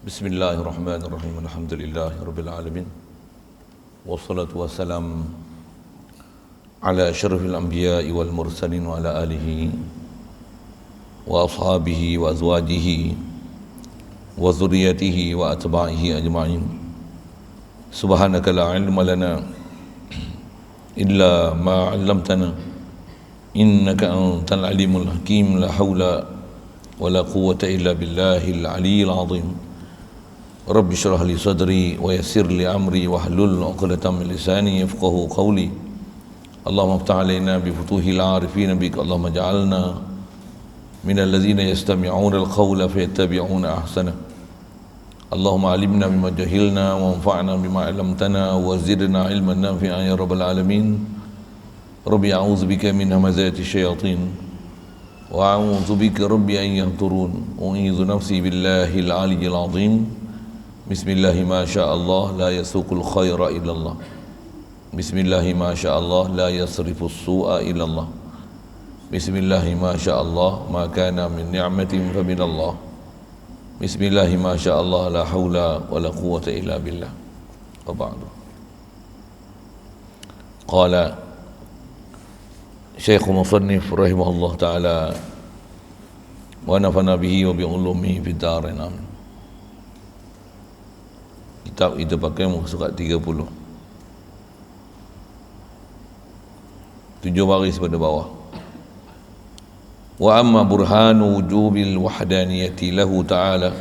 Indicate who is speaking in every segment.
Speaker 1: Bismillahirrahmanirrahim. Alhamdulillahirabbil alamin. Wassalatu wassalam ala asyrafil anbiya'i wal mursalin wa ala alihi wa ashabihi wa azwajihi wa dzurriyyatihi wa atba'ihi ajma'in. Subhanaka la ilma lana illa ma 'allamtana innaka antal alimul hakim. La haula wa la quwwata illa billahil aliyyil azim. Rabbi syrah li sadri wa yassir li amri wahlul 'uqdatam min lisani yafqahu qawli. Allahumma iftah 'alaina bi futuhil 'arifin bik. Allahumma ij'alna min alladhina yastami'una al-qawla fayattabi'una ahsana. Allahumma 'allimna bima jahilna wa anfa'na bima 'allamtana wa zidna 'ilman nafi'an ya rabbal alamin. Rabbi a'udzu bika min hamazati syayatin wa a'udzu bika rabbi an yahdurun. U'idzu nafsi billahil 'aliyyil 'azim. Bismillahi ma sya'allah la yasuqul khaira illallah. Bismillahi ma sya'allah la yasrifus su'a illallah. Bismillahi ma sya'allah ma kana min ni'matin fa minallah. Bismillahi ma sya'allah la haula wa la quwwata illa billah. Wa ba'du. Qala Syekh Musannif rahimahullah ta'ala wa nafana bihi wa bi ulumihi fid dharain amin. Kitab kita pakai muka surat 30, 7 baris pada bawah. Wa amma burhanu wujubil wahdaniyati lahu ta'ala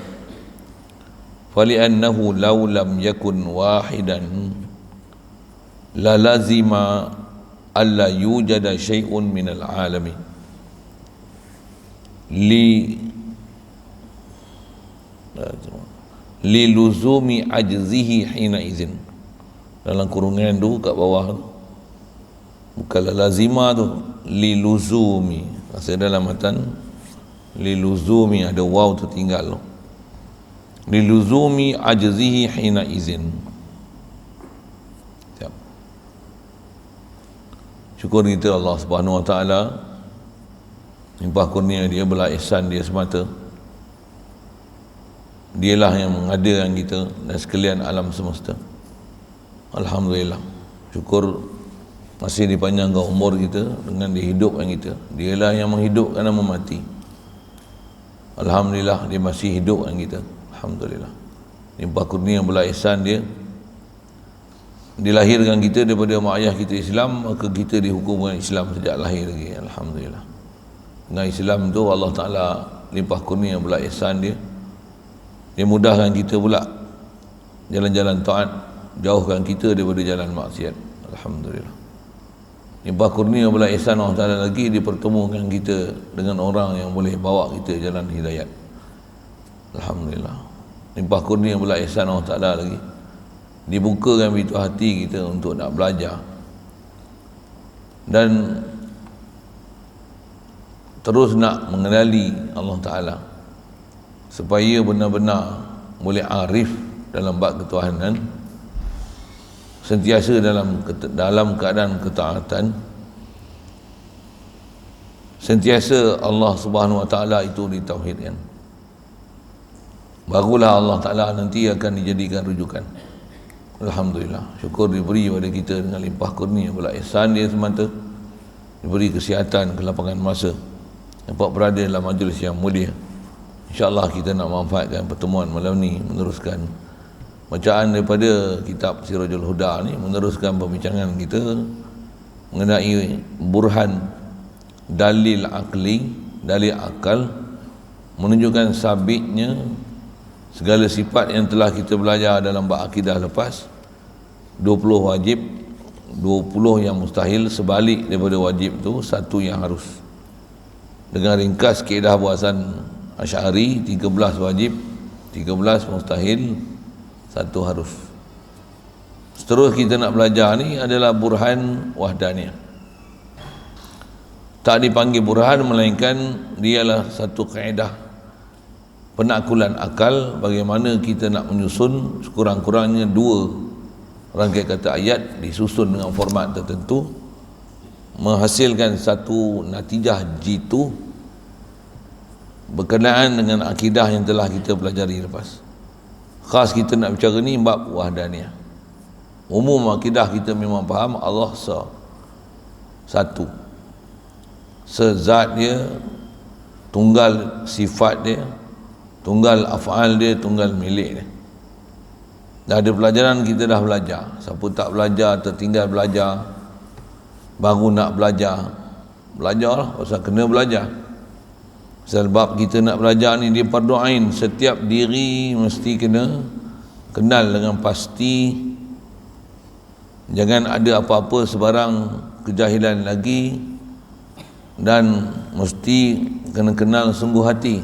Speaker 1: fali'annahu law lam yakun wahidan la lazima alla yujada syai'un minal alami li luzumi ajzihi hina izin. Dalam kurungan tu kat bawah tu bukan lazima tu, li luzumi. Maksud dalam matan li luzumi ada waw tu tinggal tu. Li luzumi ajzihi hina izin. Siap. Syukur kita Allah Subhanahu wa taala, limpah kurnia dia, belah ihsan dia semata. Dialah yang mengadakan kita dan sekalian alam semesta. Alhamdulillah. Syukur masih dipanjangkan umur kita dengan dihidupkan kita. Dialah yang menghidupkan dan memati. Alhamdulillah dia masih hidupkan kita. Alhamdulillah. Limpah kurnia belah ihsan dia. Dilahirkan kita daripada mak ayah kita Islam, maka kita dihukumkan Islam sejak lahir lagi. Alhamdulillah. Dengan Islam tu Allah Ta'ala limpah kurnia belah ihsan dia. Dia mudahkan kita pula jalan-jalan taat, jauhkan kita daripada jalan maksiat. Alhamdulillah. Limpah kurnia pula ihsan Allah Ta'ala lagi, dipertemukan kita dengan orang yang boleh bawa kita jalan hidayat. Alhamdulillah. Limpah kurnia pula ihsan Allah Ta'ala lagi, dibukakan pintu hati kita untuk nak belajar dan terus nak mengenali Allah Ta'ala, supaya benar-benar boleh arif dalam bab ketuhanan, sentiasa dalam keadaan ketaatan, sentiasa Allah Subhanahu wa taala itu ditauhidkan. Barulah Allah Taala nanti akan dijadikan rujukan. Alhamdulillah. Syukur diberi pada kita dengan limpah kurnia pula ihsan dia semata, diberi kesihatan, kelapangan masa dapat berada dalam majlis yang mulia. InsyaAllah kita nak manfaatkan pertemuan malam ni, meneruskan bacaan daripada kitab Sirajul Huda ni, meneruskan perbincangan kita mengenai burhan dalil akli, dalil akal, menunjukkan sabitnya segala sifat yang telah kita belajar dalam bab akidah lepas. 20 wajib, 20 yang mustahil, sebalik daripada wajib tu satu yang harus. Dengan ringkas kaedah buasan Asy'ari, 13 wajib, 13 mustahil, satu harus. Seterus kita nak belajar ni adalah burhan wahdaniyah. Tak dipanggil burhan melainkan dialah satu kaedah penaklukan akal, bagaimana kita nak menyusun sekurang-kurangnya 2 rangkaian kata ayat disusun dengan format tertentu, menghasilkan satu natijah jitu berkenaan dengan akidah yang telah kita pelajari lepas. Khas kita nak bicara ni bab wahdaniyah. Umum akidah kita memang faham Allah satu, sezat dia, tunggal sifat dia, tunggal af'al dia, tunggal milik dia. Dah ada pelajaran kita dah belajar. Siapa tak belajar, tertinggal belajar, baru nak belajar, belajarlah, pasal kena belajar. Sebab kita nak belajar ni dia fardu ain. Setiap diri mesti kena kenal dengan pasti. Jangan ada apa-apa sebarang kejahilan lagi, dan mesti kena kenal sungguh hati.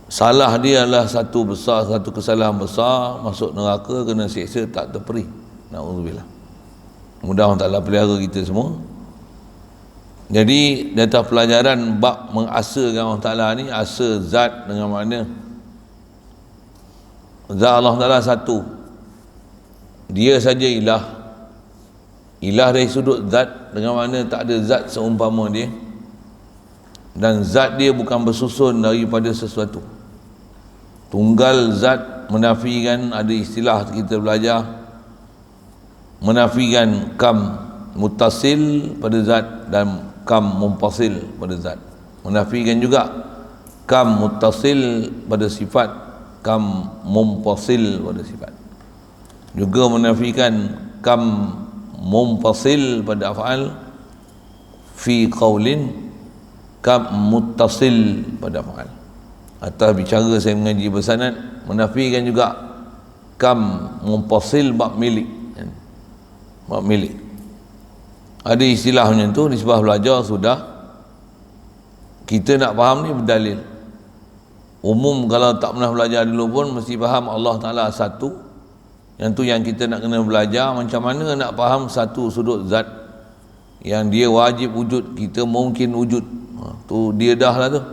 Speaker 1: Salah dia adalah satu kesalahan besar, masuk neraka, kena siksa tak terperi. Na'udzubillah. Mudah Allah Ta'ala pelihara kita semua. Jadi data pelajaran bab mengasakan Allah Ta'ala ni, asa zat dengan makna zat Allah Ta'ala satu, dia saja ilah. Ilah dari sudut zat, dengan makna tak ada zat seumpama dia, dan zat dia bukan bersusun daripada sesuatu. Tunggal zat menafikan, ada istilah kita belajar, menafikan kam muttasil pada zat dan kam munfasil pada zat. Menafikan juga kam muttasil pada sifat, kam munfasil pada sifat. Juga menafikan kam munfasil pada af'al fi qaulin, kam muttasil pada af'al. Atas bicara saya mengaji bersanad, menafikan juga kam munfasil bab milik. Bab milik. Ada istilah macam tu, nisbah belajar sudah. Kita nak faham ni berdalil. Umum kalau tak pernah belajar dulu pun mesti faham Allah Ta'ala satu. Yang tu yang kita nak kena belajar, macam mana nak faham satu sudut zat yang dia wajib wujud, kita mungkin wujud. Tu dia dah lah tu.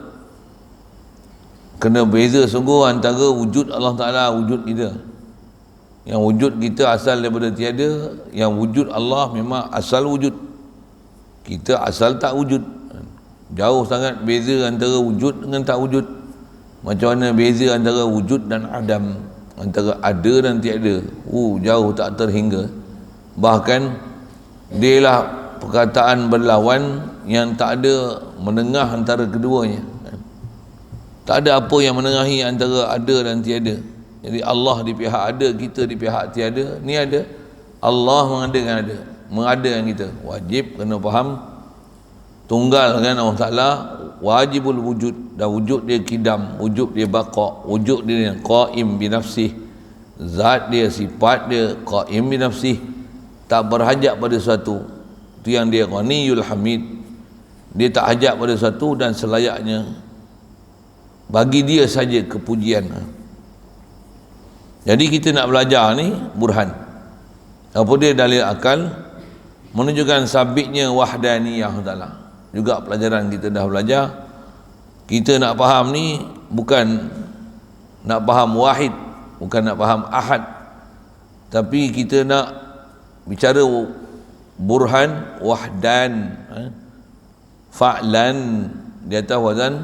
Speaker 1: Kena beza sungguh antara wujud Allah Ta'ala, wujud kita. Yang wujud kita asal daripada tiada, yang wujud Allah memang asal wujud. Kita asal tak wujud. Jauh sangat beza antara wujud dengan tak wujud. Macam mana beza antara wujud dan adam, antara ada dan tiada. Jauh tak terhingga. Bahkan dia lah perkataan berlawan yang tak ada menengah antara keduanya. Tak ada apa yang menengahi antara ada dan tiada. Jadi Allah di pihak ada, kita di pihak tiada. Ni ada, Allah mengadakan ada, mengadakan kita. Wajib kena faham tunggal kan Allah Ta'ala, wajibul wujud. Dan wujud dia kidam, wujud dia baqa', wujud dia qaim binafsih. Zat dia, sifat dia qaim binafsih, tak berhajat pada sesuatu. Itu yang dia ghaniyul hamid. Dia tak hajat pada sesuatu dan selayaknya bagi dia saja kepujian. Jadi kita nak belajar ni burhan. Apa dia? Dalil akal menunjukkan sabitnya wahdaniyah Ta'ala. Juga pelajaran kita dah belajar. Kita nak faham ni bukan nak faham wahid, bukan nak faham ahad, tapi kita nak bicara burhan wahdan, fa'lan di atas wazan.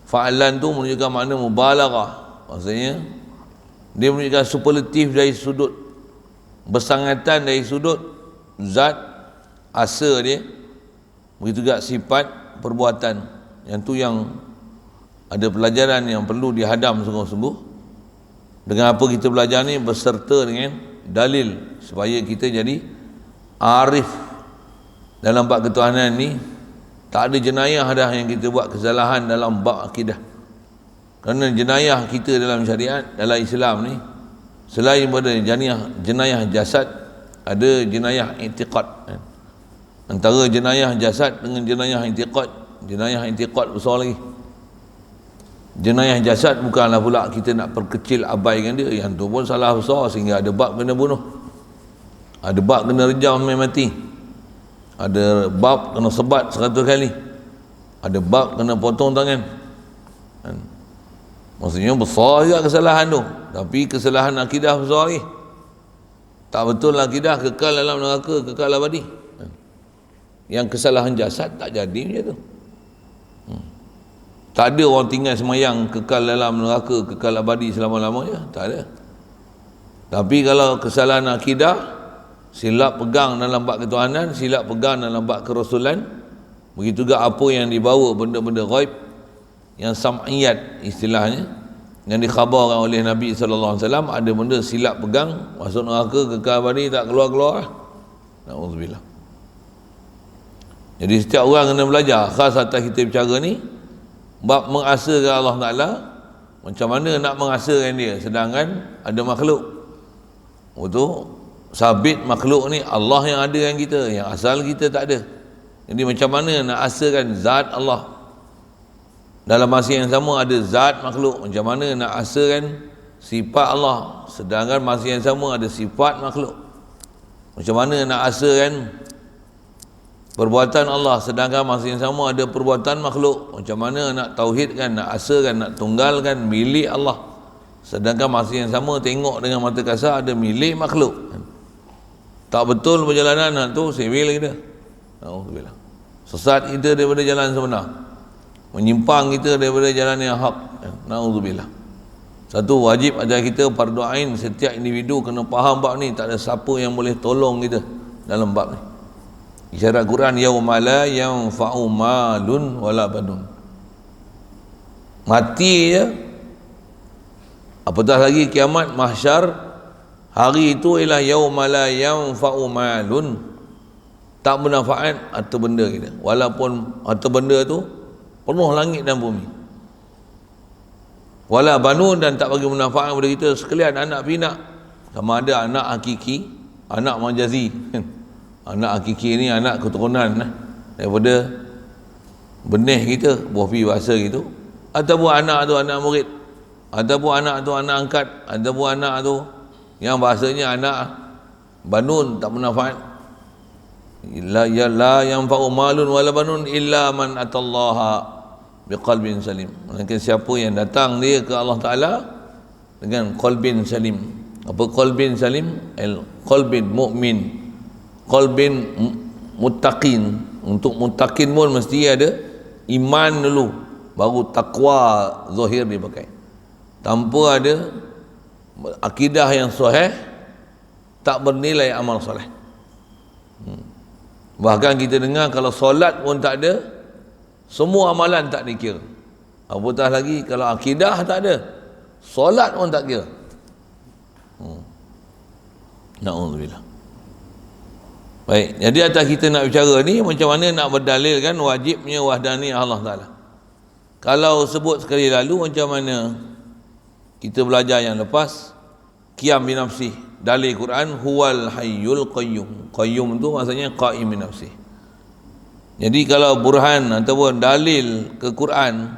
Speaker 1: Fa'lan tu menunjukkan makna mubalaghah. Maksudnya dia menunjukkan superlatif dari sudut bersangatan, dari sudut zat asa dia, begitu juga sifat perbuatan. Yang tu yang ada pelajaran yang perlu dihadam sungguh-sungguh. Dengan apa kita belajar ni berserta dengan dalil, supaya kita jadi arif dalam bab ketuhanan ni. Tak ada jenayah dah yang kita buat kesalahan dalam bab akidah. Kerana jenayah kita dalam syariat, dalam Islam ni, selain pada jenayah jasad, ada jenayah i'tiqad. Antara jenayah jasad dengan jenayah i'tiqad besar lagi. Jenayah jasad bukanlah pula kita nak perkecil abaikan dia. Yang tu pun salah besar, sehingga ada bab kena bunuh, ada bab kena rejam sampai mati, ada bab kena sebat 100 kali, ada bab kena potong tangan. Maksudnya besar juga kesalahan tu. Tapi kesalahan akidah besar lagi. Tak betul akidah kekal dalam neraka, kekal abadi. Yang kesalahan jasad tak jadi macam tu. Tak ada orang tinggal semayang kekal dalam neraka, kekal abadi selama-lamanya, tak ada. Tapi kalau kesalahan akidah, silap pegang dalam bab ketuhanan, silap pegang dalam bab kerasulan, begitu juga apa yang dibawa benda-benda ghaib yang sam'iyat istilahnya, yang dikhabarkan oleh Nabi SAW, ada benda silap pegang, masuk neraka kekal abadi, tak keluar-keluar. Na'udzubillah. Jadi setiap orang kena belajar, khas atas kita bicara ni bab mengasakan Allah Ta'ala, macam mana nak mengasakan dia sedangkan ada makhluk. Untuk sabit makhluk ni Allah yang ada dengan kita, yang asal kita tak ada. Jadi macam mana nak asakan zat Allah, dalam masa yang sama ada zat makhluk. Macam mana nak asakan sifat Allah sedangkan masa yang sama ada sifat makhluk. Macam mana nak asakan perbuatan Allah sedangkan masa yang sama ada perbuatan makhluk. Macam mana nak tauhidkan, nak asakan, nak tunggalkan milik Allah sedangkan masa yang sama tengok dengan mata kasar ada milik makhluk. Tak betul perjalanan tu, sewil kita. Alhamdulillah. Sesat kita daripada jalan sebenar, menyimpang kita daripada jalan yang hak. Na'udzubillah. Satu, wajib ajar kita fardu ain, setiap individu kena faham bab ni. Tak ada siapa yang boleh tolong kita dalam bab ni. Isyarat Quran, yauma la yanfa'u malun wala banun. Mati je, apatah lagi kiamat, mahsyar. Hari itu ialah yauma la yanfa'u malun, tak bermanfaat harta benda kita, walaupun harta benda tu penuh langit dan bumi. Wala banun, dan tak bagi manfaat kepada kita sekalian anak pinak, sama ada anak hakiki, anak majazi. Anak hakiki ni anak keturunan daripada benih kita, buah pi bahasa gitu, ataupun anak tu anak murid, ataupun anak tu anak angkat, ataupun anak tu yang bahasanya anak banun, tak bermanfaat. La yanfa'u malun wala banun illa man atallaha biqalbin salim. Melainkan siapa yang datang dia ke Allah Ta'ala dengan qalbin salim. Apa qalbin salim? Qalbin mu'min, qalbin muttaqin. Untuk muttaqin pun mesti ada iman dulu, baru takwa zahir dipakai. Tanpa ada akidah yang sahih, tak bernilai amal soleh. Bahkan kita dengar kalau solat pun tak ada, semua amalan tak dikira. Apatah lagi kalau akidah tak ada, solat pun tak kira. Na'udzubillah. Baik, jadi atas kita nak bicara ni, macam mana nak berdalilkan wajibnya wahdaniyah Allah Ta'ala. Kalau sebut sekali lalu, macam mana kita belajar yang lepas, qiyam bi nafsih, dalil Quran, huwal hayyul qayyum. Qayyum tu maksudnya qaim bi nafsih. Jadi kalau burhan ataupun dalil ke Quran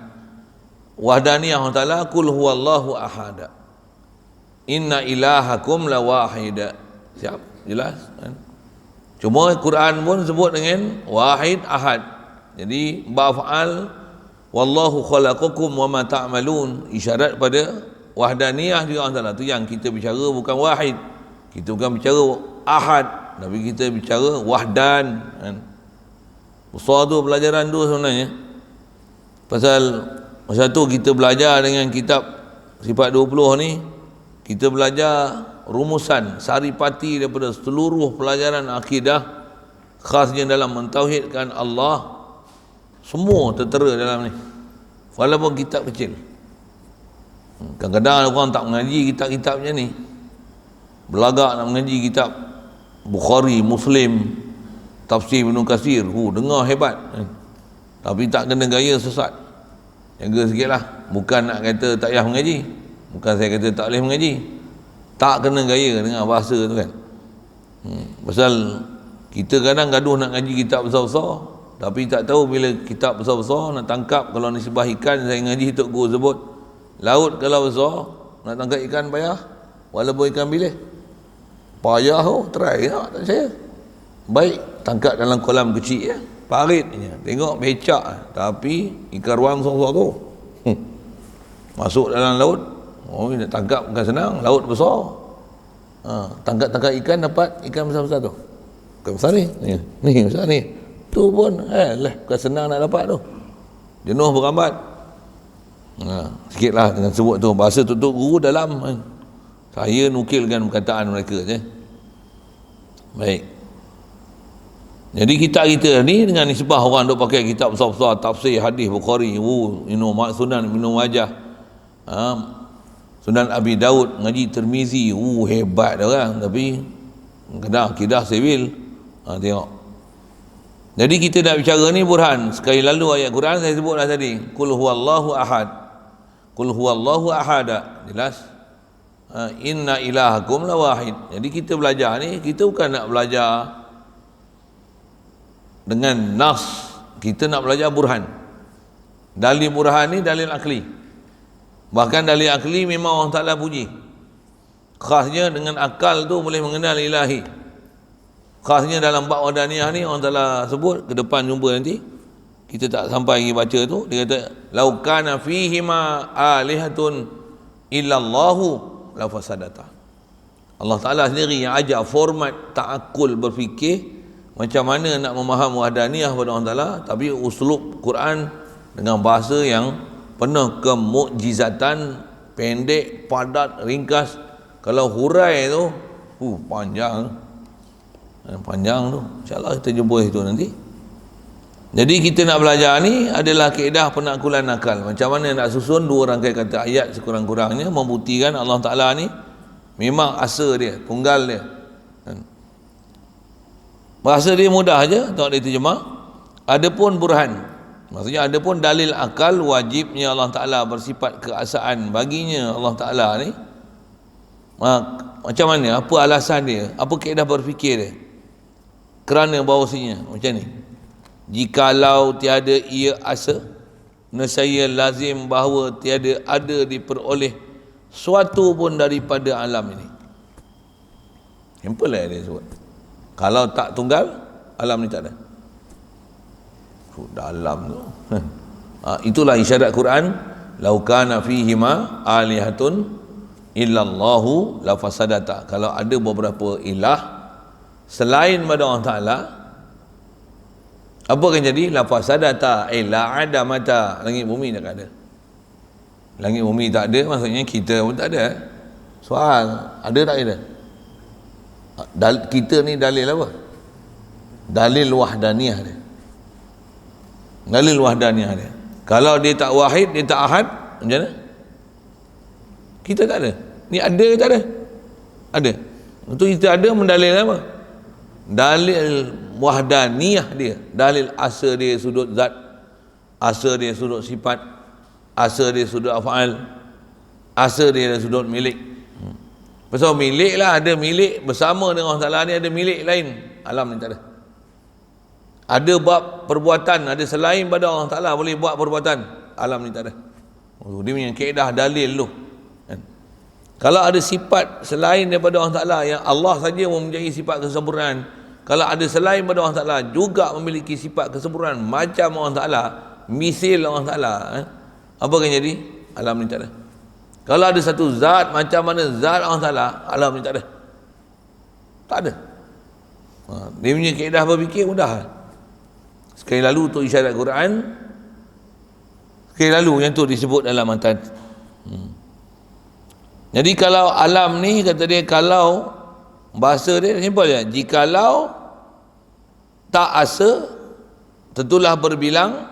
Speaker 1: wahdaniyah Allah Ta'ala, kul huwallahu ahad, inna ilahakum la wahida. Siap? Jelas kan? Cuma Quran pun sebut dengan wahid ahad. Jadi ba'fa'al wallahu khalaqakum wa ma ta'malun, isyarat pada wahdaniyah juga Allah Ta'ala. Tu yang kita bicara bukan wahid, kita bukan bicara ahad, tapi kita bicara wahdan kan? Besar tu pelajaran tu sebenarnya. Pasal masa tu kita belajar dengan kitab Sifat 20 ni, kita belajar rumusan saripati daripada seluruh pelajaran akidah, khasnya dalam mentauhidkan Allah, semua tertera dalam ni, walaupun kitab kecil. Kadang-kadang orang tak mengaji kitab-kitab macam ni, belagak nak mengaji kitab Bukhari, Muslim, Tafsir Ibn Katsir, dengar hebat, tapi tak kena gaya sesat. Jaga sikit lah. Bukan nak kata tak payah mengaji, bukan saya kata tak boleh mengaji, tak kena gaya dengan bahasa tu kan. Pasal kita kadang gaduh nak ngaji kitab besar-besar, tapi tak tahu bila kitab besar-besar nak tangkap. Kalau nisbah ikan, saya ngaji Tok Guru sebut, laut kalau besar nak tangkap ikan payah, walaupun ikan bilis payah. Try tak percaya. Baik, tangkap dalam kolam kecil ya, parit je, tengok becak, tapi ikan ruang besar-besar tu masuk dalam laut. Nak tangkap bukan senang, laut besar. Tangkap ikan, dapat ikan besar-besar tu. Ikan besar ni besar ni. Tu pun bukan senang nak dapat tu. Jenuh berambat. Sikit lah dengan sebut tu. Bahasa tutup guru dalam kan. Saya nukilkan perkataan mereka je. Baik. Jadi kita ni dengan nisbah orang duk pakai kitab besar-besar, tafsir, hadis, Bukhari, Sunan Ibn Majah, Sunan Abi Daud, ngaji Tirmizi, hebat dia orang, tapi kadang akidah sivil. Tengok. Jadi kita nak bicara ni burhan. Sekali lalu ayat Quran saya sebutlah tadi. Qul huwallahu ahad. Qul huwallahu ahada. Jelas? Inna ilahakum la wahid. Jadi kita belajar ni, kita bukan nak belajar dengan nas, kita nak belajar burhan. Dalil burhan ni dalil akli. Bahkan dalil akli memang Allah Ta'ala puji. Khasnya dengan akal tu boleh mengenal ilahi. Khasnya dalam bab wadaniyah ni Allah Ta'ala sebut, ke depan jumpa nanti. Kita tak sampai lagi baca tu. Dia kata, "Lau kana fihima alihatun illallahu la fasadata." Allah Ta'ala sendiri yang ajar format ta'akul, berfikir macam mana nak memaham wahdaniyah pada Allah Ta'ala, tapi uslub Quran dengan bahasa yang penuh kemukjizatan, pendek, padat, ringkas. Kalau hurai tu panjang tu. InsyaAllah kita jumpa itu nanti. Jadi kita nak belajar ni adalah kaedah penakulan akal. Macam mana nak susun dua rangkai kata ayat sekurang-kurangnya, membuktikan Allah Ta'ala ni memang asa dia, tunggal dia. Bahasa dia mudah aja, tengok dia terjemah. Adapun burhan, maksudnya adapun dalil akal, wajibnya Allah Ta'ala bersifat keasaan baginya Allah Ta'ala ni. Macam mana? Apa alasan dia? Apa kaedah berfikir dia? Kerana bahawasanya macam ni, jikalau tiada ia asa, nescaya lazim bahawa tiada ada diperoleh suatu pun daripada alam ini. Simple lah dia sebut. Kalau tak tunggal, alam ni tak ada. Dalam tu. Itulah isyarat Quran. Lau kana fihima alihatun illallahu la fasadata. Kalau ada beberapa ilah selain pada Allah Ta'ala, apa akan jadi? La fasadata, la adamata. Langit bumi tak ada. Langit bumi tak ada, maksudnya kita pun tak ada. Soal, ada tak ada? Kita ni dalil apa? Dalil wahdaniyah dia. Dalil wahdaniyah dia. Kalau dia tak wahid, dia tak ahad, macam mana? Kita tak ada. Ni ada ke tak ada? Ada. Untuk kita ada mendalil apa? Dalil wahdaniyah dia. Dalil asa dia sudut zat, asa dia sudut sifat, asa dia sudut af'al, asa dia sudut milik. Pasal milik lah, ada milik bersama dengan Allah Ta'ala ni, ada milik lain. Alam ni tak ada. Ada bab perbuatan, ada selain pada Allah Ta'ala boleh buat perbuatan. Alam ni tak ada. Dia punya kaedah dalil tu. Kalau ada sifat selain daripada Allah Ta'ala, yang Allah saja mempunyai sifat kesempurnaan, kalau ada selain pada Allah Ta'ala juga memiliki sifat kesempurnaan macam Allah Ta'ala, misil Allah Ta'ala, apa akan jadi? Alam ni tak ada. Kalau ada satu zat macam mana zat Allah Ta'ala, alam ni tak ada. Tak ada. Dia punya kaedah berfikir mudah. Sekali lalu tu isyarat Quran, sekali lalu yang tu disebut dalam matan. Jadi kalau alam ni, kata dia, kalau bahasa dia simple je, jikalau tak asa, tentulah berbilang.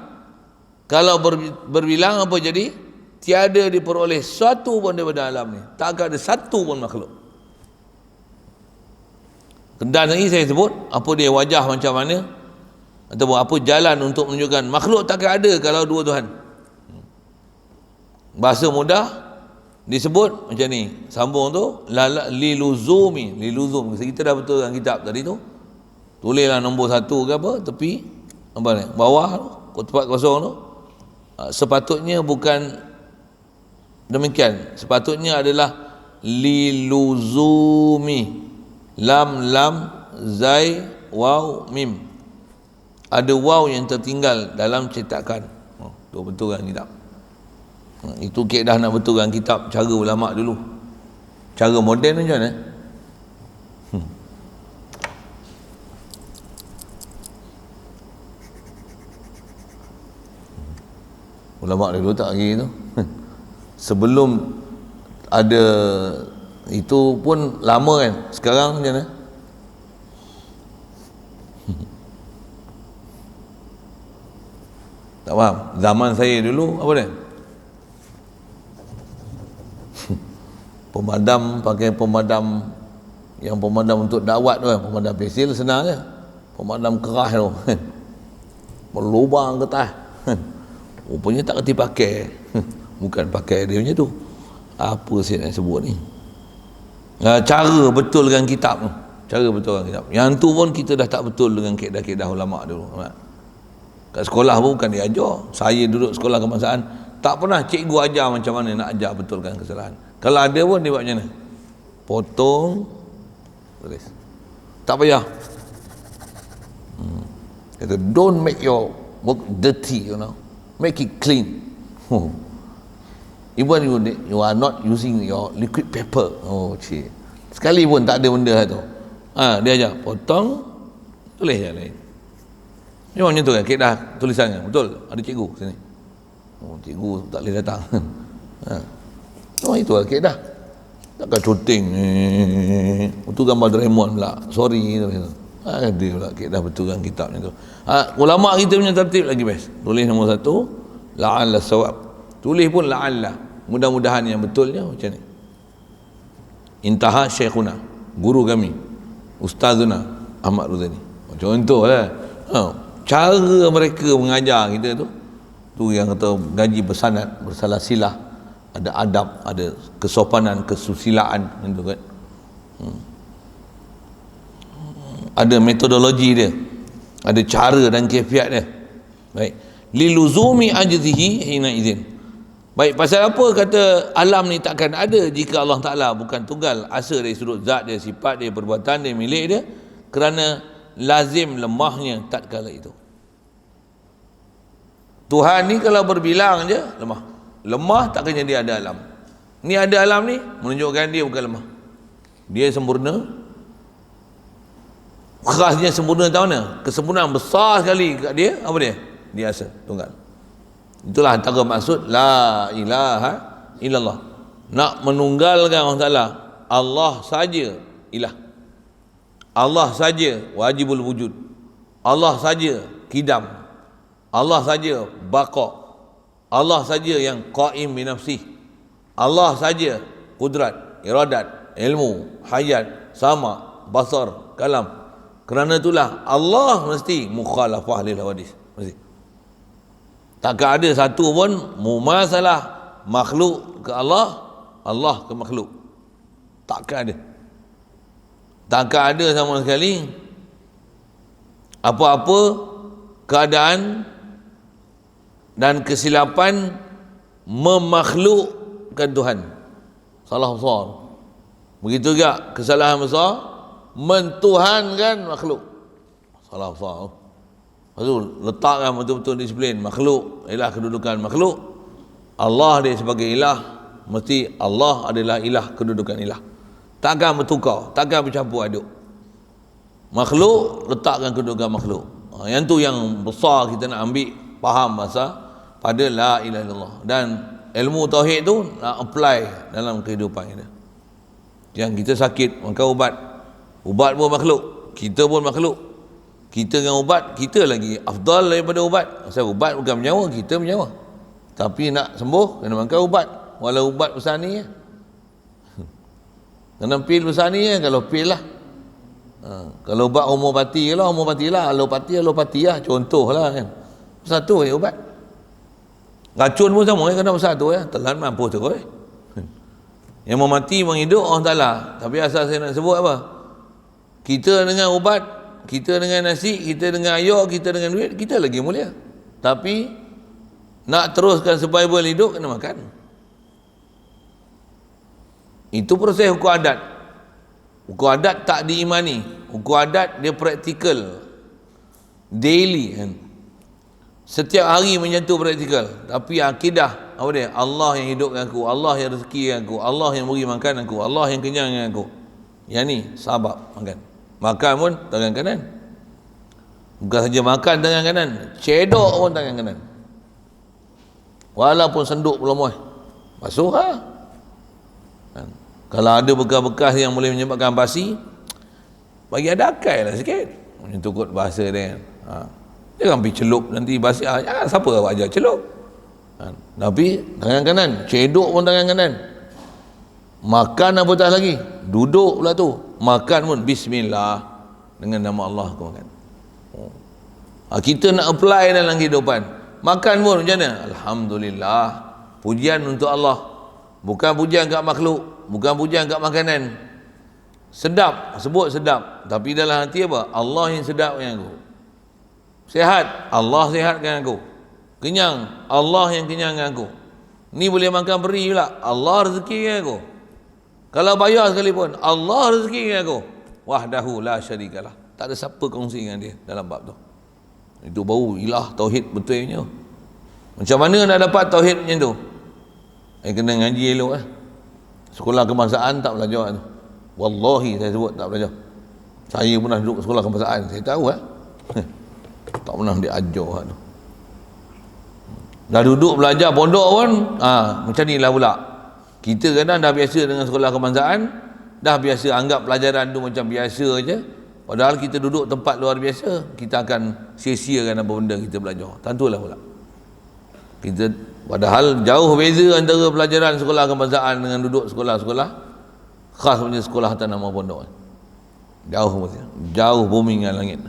Speaker 1: Kalau berbilang, apa jadi? Tiada diperoleh suatu pun daripada alam ni. Tak ada satu pun makhluk. Dan ini saya sebut, apa dia wajah macam mana, ataupun apa jalan untuk menunjukkan makhluk takkan ada kalau dua Tuhan. Bahasa mudah disebut macam ni. Sambung tu liluzumi. Kita dah betulkan kitab tadi tu. Tulislah nombor 1 ke apa, tepi apa ni, bawah tu, tempat kosong tu. Sepatutnya bukan demikian. Sepatutnya adalah liluzumi. Lam, zai, waw, mim. Ada waw yang tertinggal dalam cetakan. Tu betulkan kitab. Itu kaedah nak betulkan kitab cara ulama dulu. Cara moden macam mana? Ulama dulu tak lagi tu. Sebelum ada itu pun lama kan. Sekarang macam mana? Tak faham. Zaman saya dulu apa dia? Pemadam, pakai pemadam yang pemadam untuk dakwat tu kan. Pemadam pensil senang je. Pemadam keras tu kan. Berlubang getah. Rupanya tak kerti pakai. Bukan pakai dia macam tu. Apa saya nak sebut ni? Cara betulkan kitab tu. Cara betulkan kitab. Yang tu pun kita dah tak betul dengan kaedah-kaedah ulama' dulu. Kat sekolah pun bukan diajar. Saya duduk sekolah kebangsaan, tak pernah cikgu ajar macam mana nak ajar betulkan kesalahan. Kalau ada pun dia buat macam mana? Potong, tulis. Tak payah. Kata, don't make your work dirty, you know. Make it clean. Even you are not using your liquid paper. Oh, cik. Sekali pun tak ada benda tu. Dia ajar, potong, tulis je lain. Memang macam tu kan, kaedah tulisan kan. Betul? Ada cikgu sini. Oh, cikgu tak boleh datang. Itu lah kaedah. Takkan cuting. Itu gambar Doraemon pula. Sorry. Ada pula kaedah betulkan kitab ni tu. Ulama' kita punya tertib lagi best. Tulis nombor 1, la'alla sawab. Tulis pun la'alla. Mudah-mudahan yang betulnya macam ni. Intaha syekhuna, guru kami, Ustazuna Ahmad Ruzani. Contoh lah. Cara mereka mengajar kita tu yang kata gaji bersanad, bersalah silah, ada adab, ada kesopanan, kesusilaan gitu kan. Ada metodologi dia, ada cara dan kefiat dia. Baik, liluzumi ajzihi hina idzin. Baik, pasal apa kata alam ni takkan ada jika Allah Ta'ala bukan tunggal, asal dari sudut zat dia, sifat dia, perbuatan dia, milik dia, kerana lazim lemahnya tatkala itu. Tuhan ni kalau berbilang je lemah. Lemah takkan jadi ada alam. Ni ada alam ni menunjukkan dia bukan lemah. Dia sempurna. Khasnya sempurna tahu mana? Kesempurnaan besar sekali kat dia. Apa dia? Dia asa tunggal. Itulah antara maksud la ilaha illallah. Nak menunggalkan Allah Ta'ala, Allah saja ilah. Allah saja wajibul wujud. Allah saja kidam. Allah saja baqa. Allah saja yang qaim bi nafsih. Allah saja kudrat, iradat, ilmu, hayat, sama, basar, kalam. Kerana itulah Allah mesti mukhalafah lil hawadis. Mesti. Takkan ada satu pun mumasalah makhluk ke Allah, Allah ke makhluk. Takkan ada. Takkan ada sama sekali apa-apa keadaan dan kesilapan memakhlukkan Tuhan. Salah besar. Begitu juga kesalahan besar mentuhankan makhluk. Salah besar. Lepas tu letakkan betul-betul disiplin makhluk ialah kedudukan makhluk. Allah dia sebagai ilah, mesti Allah adalah ilah, kedudukan ilah. Takkan bertukar, takkan bercampur aduk. Makhluk letakkan kedudukan makhluk. Yang tu yang besar kita nak ambil faham masa pada la ilaha illallah, dan ilmu tauhid tu nak apply dalam kehidupan kita. Yang kita sakit maka ubat pun makhluk, kita pun makhluk. Kita dengan ubat, kita lagi afdal daripada ubat. Pasal ubat bukan menyawa, kita menyawa. Tapi nak sembuh kena makan ubat, walau ubat besar ni ya. Kena pil besar ni ya, kalau pil lah. Kalau ubat homopati lah, alopati lah, contoh lah kan. Satu je ubat. Racun pun sama, kena besar tu ya, telan mampu tu kau. Yang mau mati, menghidup Allah Ta'ala. Tapi asal saya nak sebut apa? Kita dengan ubat, kita dengan nasi, kita dengan air, kita dengan duit, kita lagi mulia. Tapi nak teruskan survival hidup, kena makan. Itu proses hukum adat. Hukum adat tak diimani. Hukum adat dia praktikal, daily kan. Setiap hari menyentuh praktikal. Tapi akidah apa dia? Allah yang hidupkan aku, Allah yang rezekikan aku, Allah yang beri makan aku, Allah yang kenyangkan aku. Yang ni sabab makan. Makan pun tangan kanan. Bukan saja makan tangan kanan, cedok pun tangan kanan. Walaupun senduk belum muat. basuh lah. Kalau ada bekas-bekas yang boleh menyebabkan basi, bagi ada akal lah sikit. Macam tu kot bahasa dia. Jangan pergi celup nanti basi. Jangan, siapa awak ajar celup? Tapi tangan kanan, cedok pun tangan kanan. Makan apatah lagi, duduk pula tu, makan pun bismillah, dengan nama Allah kau makan. Kita nak apply dalam kehidupan. Makan pun macam mana? Alhamdulillah, pujian untuk Allah, bukan pujian kat makhluk, bukan pujian kat makanan. Sedap, sebut sedap, tapi dalam hati apa? Allah yang sedapkan aku. Sehat, Allah sehatkan aku. Kenyang, Allah yang kenyangkan aku. Ni boleh makan beri pula, Allah rezekikan aku. Kalau bayar sekalipun, Allah rezekikan aku. Wahdahu la syarikalah, tak ada siapa kongsi dengan dia dalam bab tu. Itu baru ilah tauhid betulnya. Macam mana nak dapat tauhid macam tu? Kena ngaji elok lah. Sekolah kebangsaan tak belajar tu. Wallahi saya sebut tak belajar. Saya pernah duduk sekolah kebangsaan, saya tahu lah. Tak pernah diajar tu. Dah duduk belajar pondok pun macam ni lah pula. Kita kadang dah biasa dengan sekolah kebangsaan, dah biasa anggap pelajaran tu macam biasa je, padahal kita duduk tempat luar biasa, kita akan sia-siakan apa benda kita belajar. Tentulah pula kita, padahal jauh beza antara pelajaran sekolah kebangsaan dengan duduk sekolah-sekolah khas punya sekolah atas nama pondok. Jauh bumi dengan langit.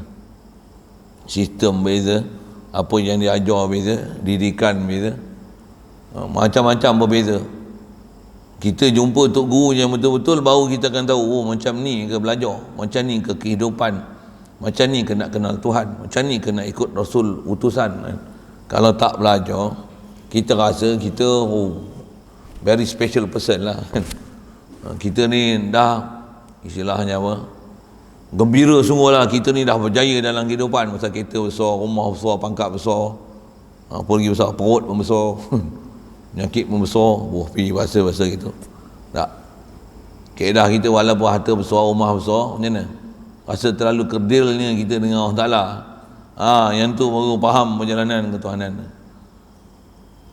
Speaker 1: Sistem beza, apa yang diajar beza, didikan beza, macam-macam berbeza. Kita jumpa tok guru yang betul-betul, baru kita akan tahu, oh macam ni ke belajar, macam ni ke kehidupan, macam ni ke nak kenal Tuhan, macam ni ke nak ikut Rasul utusan. Kalau tak belajar, kita rasa kita very special person lah. Kita ni dah, istilahnya apa, gembira sungguh lah, kita ni dah berjaya dalam kehidupan. Pasal kereta besar, rumah besar, pangkat besar, pergi besar, perut pun besar, penyakit pun besar, pergi bahasa-bahasa gitu. Tak, keedah kita walaupun harta besar, rumah besar, macam mana? Rasa terlalu kerdilnya kita dengan Allah Ta'ala. Yang tu baru faham perjalanan ketuhanan.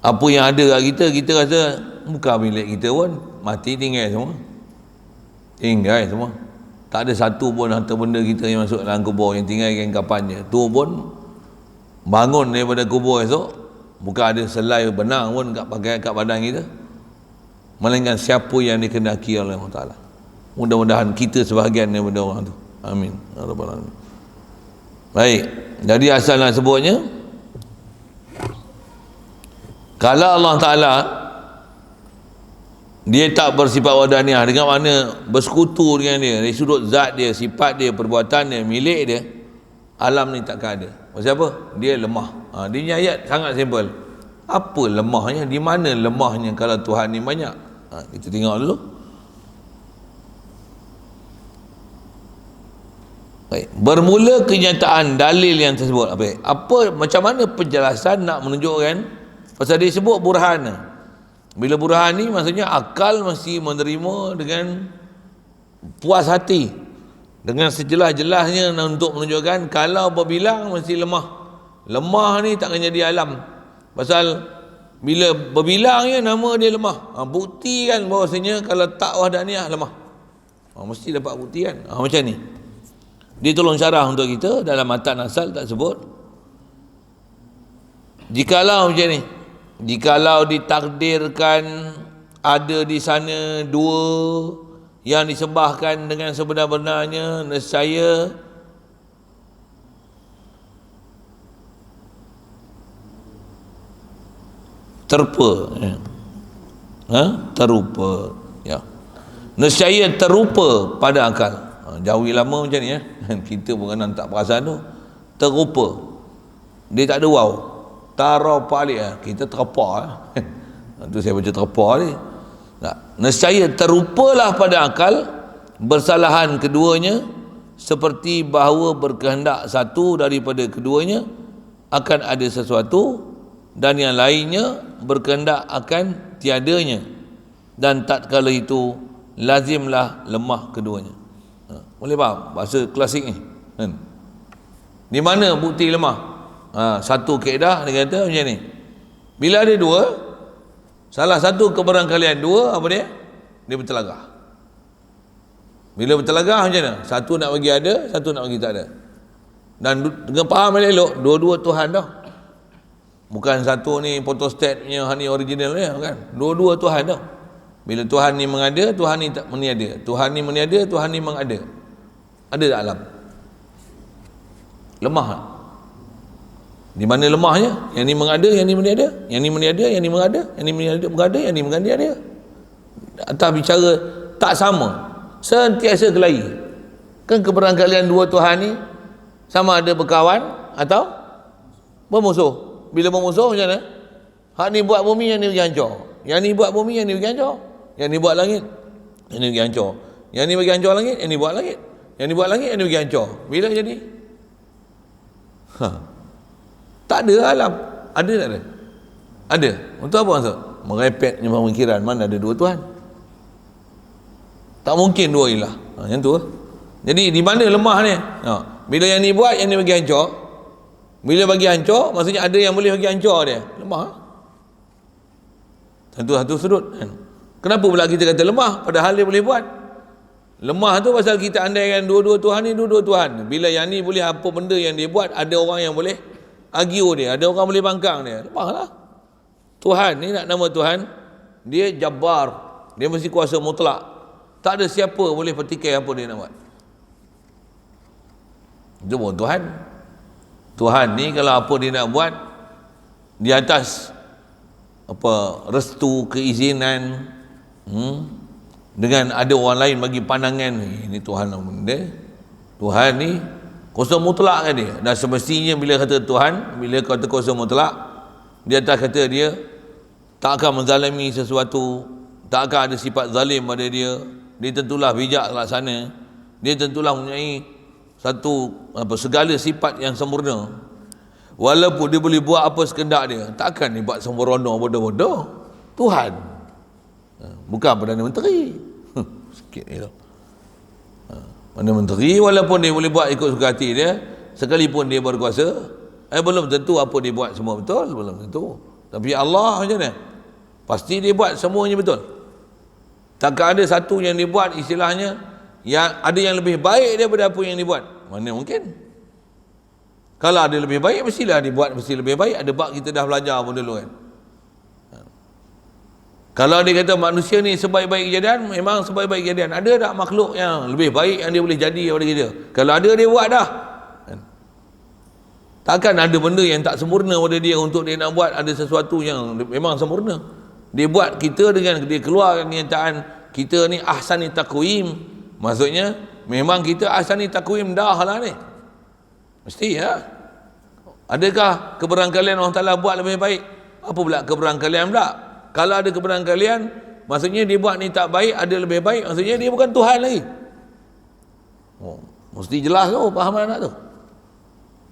Speaker 1: Apa yang ada kat kita, kita rasa bukan milik kita pun, mati tinggal semua. Tinggal semua. Tak ada satu pun harta benda kita yang masuk dalam kubur, yang tinggal kain kapannya. Tu pun bangun daripada kubur esok, bukan ada selai benang pun pakai kat badan kita, melainkan siapa yang dikehendaki oleh Allah Ta'ala. Mudah-mudahan kita sebahagian daripada orang tu. Amin. Baik, jadi asal nak sebutnya, kalau Allah Ta'ala dia tak bersifat wahdaniah, dengan mana bersekutu dengan dia dari sudut zat dia, sifat dia, perbuatan dia, milik dia, alam ni takkan ada. Pasal apa? Dia lemah. Dia punya ayat sangat simple. Apa lemahnya? Di mana lemahnya kalau Tuhan ni banyak? Kita tengok dulu. Baik. Bermula kenyataan dalil yang tersebut. Apa macam mana penjelasan nak menunjukkan? Pasal dia sebut burhan. Bila burhan ni maksudnya akal mesti menerima dengan puas hati, dengan sejelas-jelasnya untuk menunjukkan kalau berbilang mesti lemah. Lemah ni takkan jadi alam. Pasal bila berbilangnya nama dia lemah. Buktikan bahawasanya kalau tak wahdaniah lemah. Mesti dapat bukti kan. Macam ni. Dia tolong syarah untuk kita dalam matan asal tak sebut. Jikalau macam ni, jikalau ditakdirkan ada di sana dua yang disembahkan dengan sebenar-benarnya, nescaya terpa, terupa, ya, nescaya terupa pada akal. Jawi lama macam ni, kita pun kadang tak perasan tu. Terupa, dia tak ada waw, tarapa alik, kita terapa. Tu saya baca terapa ni. Nescaya terupalah pada akal bersalahan keduanya, seperti bahawa berkehendak satu daripada keduanya akan ada sesuatu, dan yang lainnya berkehendak akan tiadanya, dan tatkala itu lazimlah lemah keduanya. Boleh faham bahasa klasik ni? Di mana bukti lemah? Satu kaedah dia kata macam ni, bila ada dua, Salah satu kebarangkalian dua, apa dia? Dia bertelagah. Bila bertelagah macam mana? Satu nak bagi ada, satu nak bagi tak ada. Dan dengan faham elok, dua-dua Tuhan dah. Bukan satu ni photostat punya, ni original dia, kan? Dua-dua Tuhan dah. Bila Tuhan ni mengada, Tuhan ni tak meniada. Tuhan ni meniada, Tuhan ni mengada. Ada tak alam? Lemah tak? Di mana lemahnya? Yang ni mengada, yang ni meniada. Yang ni meniada, yang ni mengada. Yang ni mengada, yang ni mengada. Atas bicara tak sama, sentiasa kelahi. Kan keberangkalian dua Tuhan ni sama ada berkawan atau bermusuh. Bila bermusuh macam mana? Hak ni buat bumi, yang ni pergi hancur. Yang ni buat bumi, yang ni pergi hancur. Yang ni buat langit, yang ni pergi hancur. Yang ni bagi hancur langit, yang ni buat langit. Yang ni buat langit, yang ni pergi hancur. Bila jadi? Tak ada alam. Ada tak ada? Ada. Untuk apa maksud? Merepeknya pemikiran mana ada dua Tuhan. Tak mungkin dua ilah. Yang tu. Jadi di mana lemah ni? Bila yang ni buat, yang ni bagi hancur. Bila bagi hancur, maksudnya ada yang boleh bagi hancur dia. Lemah. Satu sudut. Kenapa pula kita kata lemah padahal dia boleh buat? Lemah tu pasal kita andaikan dua-dua Tuhan ni dua-dua Tuhan. Bila yang ni boleh apa benda yang dia buat, ada orang yang boleh argue dia, ada orang boleh bangkang dia. Lemahlah. Tuhan ni nak nama Tuhan, dia Jabbar, dia mesti kuasa mutlak. Tak ada siapa boleh petikai apa dia nak buat. Itu pun Tuhan. Tuhan ni kalau apa dia nak buat di atas apa restu, keizinan, dengan ada orang lain bagi pandangan, ini Tuhan lah benda. Tuhan ni kuasa mutlak kan dia. Dan semestinya bila kata Tuhan, bila kata kuasa mutlak, di atas kata dia tak akan menzalimi sesuatu, tak akan ada sifat zalim pada dia. Dia tentulah bijak laksana. Dia tentulah mempunyai satu segala sifat yang sempurna. Walaupun dia boleh buat apa sekendak dia, takkan dia buat sembrono bodoh-bodoh. Tuhan, bukan Perdana Menteri. Sikit ni tu. Perdana Menteri walaupun dia boleh buat ikut suka hati dia, sekalipun dia berkuasa, belum tentu apa dia buat semua betul, belum tentu. Tapi Allah macam mana? Pasti dia buat semuanya betul. Takkan ada satu yang dia buat istilahnya yang ada yang lebih baik daripada apa yang dia buat. Mana mungkin? Kalau ada lebih baik, mestilah dia buat mesti lebih baik. Ada bab kita dah belajar pun dulu kan. Kalau dia kata manusia ni sebaik-baik kejadian, memang sebaik-baik kejadian. Ada tak makhluk yang lebih baik yang dia boleh jadi daripada kita? Kalau ada, dia buat dah. Takkan ada benda yang tak sempurna pada dia untuk dia nak buat ada sesuatu yang memang sempurna. Dia buat kita dengan dia keluarkan kenyataan kita ni ahsani taqwim. Maksudnya memang kita ahsani taqwim dah lah ni. Mesti ya. Adakah keberangkalian Allah Ta'ala buat lebih baik? Apa pula keberangkalian pula? Kalau ada keberangkalian, maksudnya dia buat ni tak baik, ada lebih baik, maksudnya dia bukan Tuhan lagi. Mesti jelas tu pahaman anak tu.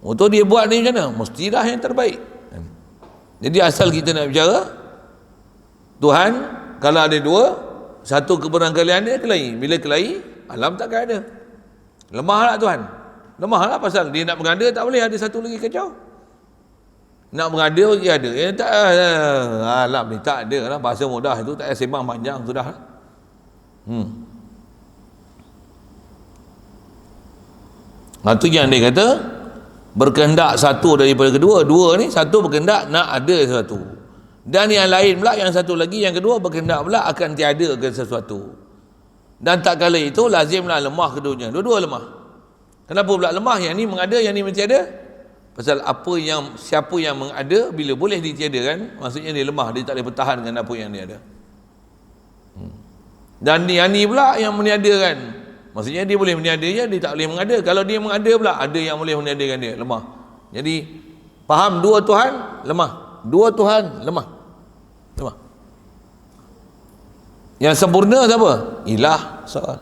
Speaker 1: Untuk dia buat ni macam mana? Mestilah yang terbaik. Jadi asal kita nak bicara Tuhan, kalau ada dua, satu keberangkalian dia kelahi. Bila kelahi, alam takkan ada. Lemahlah Tuhan. Lemahlah pasal dia nak mengada tak boleh, ada satu lagi kacau. Nak mengada lagi ada. Tak alam ni tak ada lah. Bahasa mudah itu tak payah sembang panjang sudah. Itu yang dia kata berkehendak satu daripada kedua. Dua ni satu berkehendak nak ada sesuatu. Dan yang lain pula, yang satu lagi, yang kedua berkehendak pula akan tiada ke sesuatu. Dan tak kala itu lazimlah lemah keduanya. Dua-dua lemah. Kenapa pula lemah? Yang ni mengada, yang ni mentiada. Pasal siapa yang mengada bila boleh ditiadakan, maksudnya dia lemah, dia tak boleh bertahan dengan apa yang dia ada. Dan yang ni pula yang meniadakan, maksudnya dia boleh meniada je, dia tak boleh mengada. Kalau dia mengada pula, ada yang boleh meniadakan dia, lemah. Jadi faham dua Tuhan, lemah. Dua Tuhan, lemah. Lemah. Yang sempurna siapa? Ilah soal.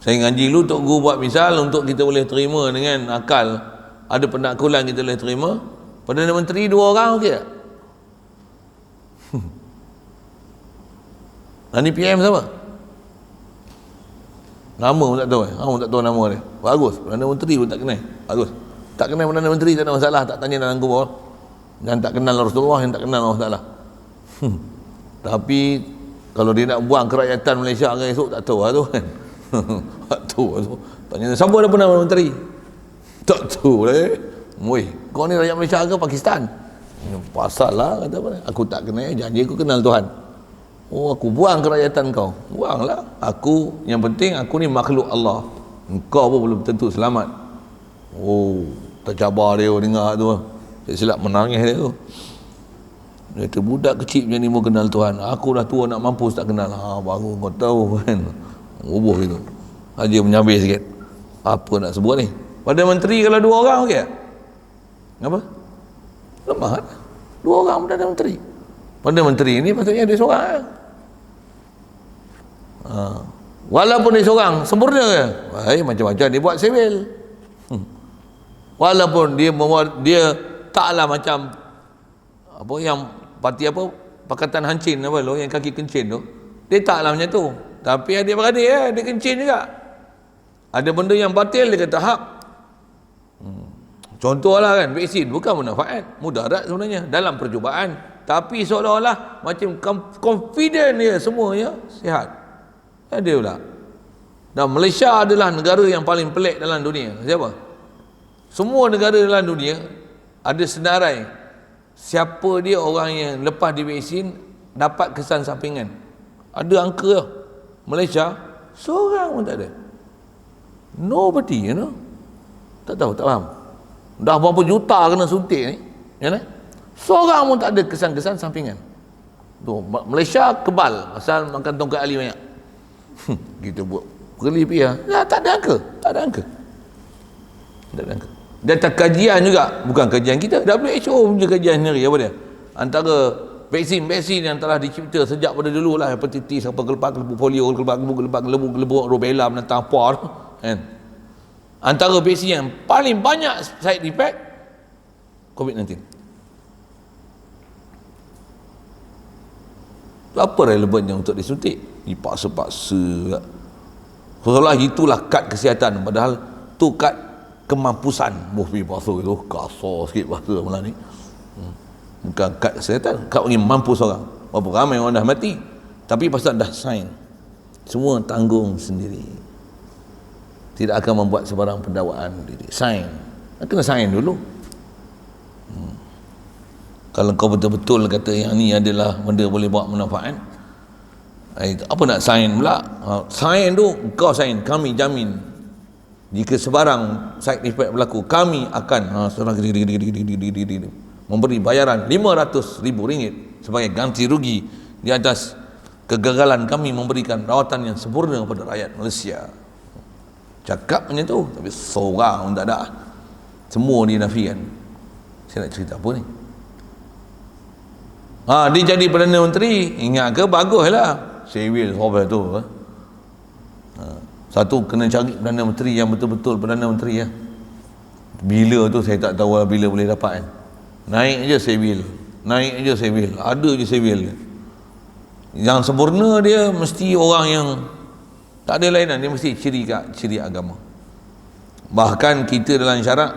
Speaker 1: Saya ngaji dulu Tok Guru buat misal untuk kita boleh terima dengan akal. Ada penakkulan kita boleh terima. Perdana Menteri dua orang okey tak? Ni PM siapa? Nama pun tak tahu. Kamu tak tahu nama dia. Bagus. Perdana Menteri pun tak kenal. Bagus. Tak kenal Perdana Menteri tak ada masalah. Tak tanya dalam kubur. Yang tak kenal Rasulullah, yang tak kenal Allah Ta'ala. Tapi kalau dia nak buang kerakyatan Malaysia kan esok tak tahu lah tu kan. Tak tahu lah tu. Tanya siapa dah pernah menteri? Tak tahu lah. Woi, kau ni rakyat Malaysia ke Pakistan? Pasal lah kata apa? Aku tak kenal, janji aku kenal Tuhan. Oh, aku buang kerakyatan kau. Buanglah. Aku, yang penting aku ni makhluk Allah. Engkau pun belum tentu selamat. Oh, tercabar dia dengar tu. Saya silap menangis dia tu. Dia kata, budak kecil macam ni mau kenal Tuhan. Aku dah tua nak mampus tak kenal. Baru kau tahu kan. Rubuh gitu. Haji menyabih sikit. Apa nak sebut ni? Pada menteri kalau 2 orang okey tak? Apa? Lemah kan? 2 orang Perdana Menteri. Perdana Menteri ni patutnya dia seorang. Walaupun dia seorang, sempurna ke? Macam-macam dia buat sivil. Walaupun dia taklah macam apa yang parti apa Pakatan Hancin apa lo yang kaki kencin tu. Dia taklah macam tu. Tapi adik-beradik dia kencin juga. Ada benda yang batil dia kata hak. Contohlah kan, vaksin bukan manfaat, mudarat sebenarnya dalam percubaan, tapi seolah-olah macam confident dia semuanya sihat. Ada pula. Dan Malaysia adalah negara yang paling pelik dalam dunia. Siapa? Semua negara dalam dunia ada senarai siapa dia orang yang lepas divaksin dapat kesan sampingan. Ada angka lah. Malaysia seorang pun tak ada. Nobody, you know. Tak tahu, tak faham. Dah berapa juta kena suntik ni, ya kan? Seorang pun tak ada kesan-kesan sampingan. Tu Malaysia kebal pasal makan tongkat ali banyak. Kita buat perlipiah. Tak ada angka, tak ada angka. Tak ada angka. Data kajian juga, bukan kajian kita, WHO punya kajian sendiri apa dia? Antara vaksin yang telah dicipta sejak pada dulu lah, hepatitis, apa gelap-gelap polio, gelap-gelap rubella, menentang apa tu, kan? Antara vaksin yang paling banyak side effect COVID-19. Apa relevannya untuk disuntik? Dipaksa-paksa. Seolah itulah kad kesihatan, padahal tu kad kemampusan. Muhfi bahasa itu kasar sikit bahasa malah ni. Bukan kad kesihatan, kad bagi mampu seorang. Berapa ramai orang dah mati, tapi pasal dah sign, semua tanggung sendiri. Tidak akan membuat sebarang pendakwaan diri. Sign. Kena sign dulu. Kalau kau betul-betul kata yang ni adalah benda boleh buat manfaat, apa nak sign pula? Sign tu, kau sign, kami jamin jika sebarang side effect berlaku, kami akan memberi bayaran RM500,000 sebagai ganti rugi di atas kegagalan kami memberikan rawatan yang sempurna kepada rakyat Malaysia. Cakap macam tu, tapi seorang pun tak ada. Semua dinafikan. Saya nak cerita apa ni? Dia jadi Perdana Menteri, ingat ke? Baguslah. Sewil sobat tu. Satu, kena cari Perdana Menteri yang betul-betul Perdana Menteri ya. Bila tu saya tak tahu bila boleh dapat kan. Naik je sewil. Ada je sewil. Yang sempurna dia mesti orang yang tak ada lainan, dia mesti ciri agama. Bahkan kita dalam syarat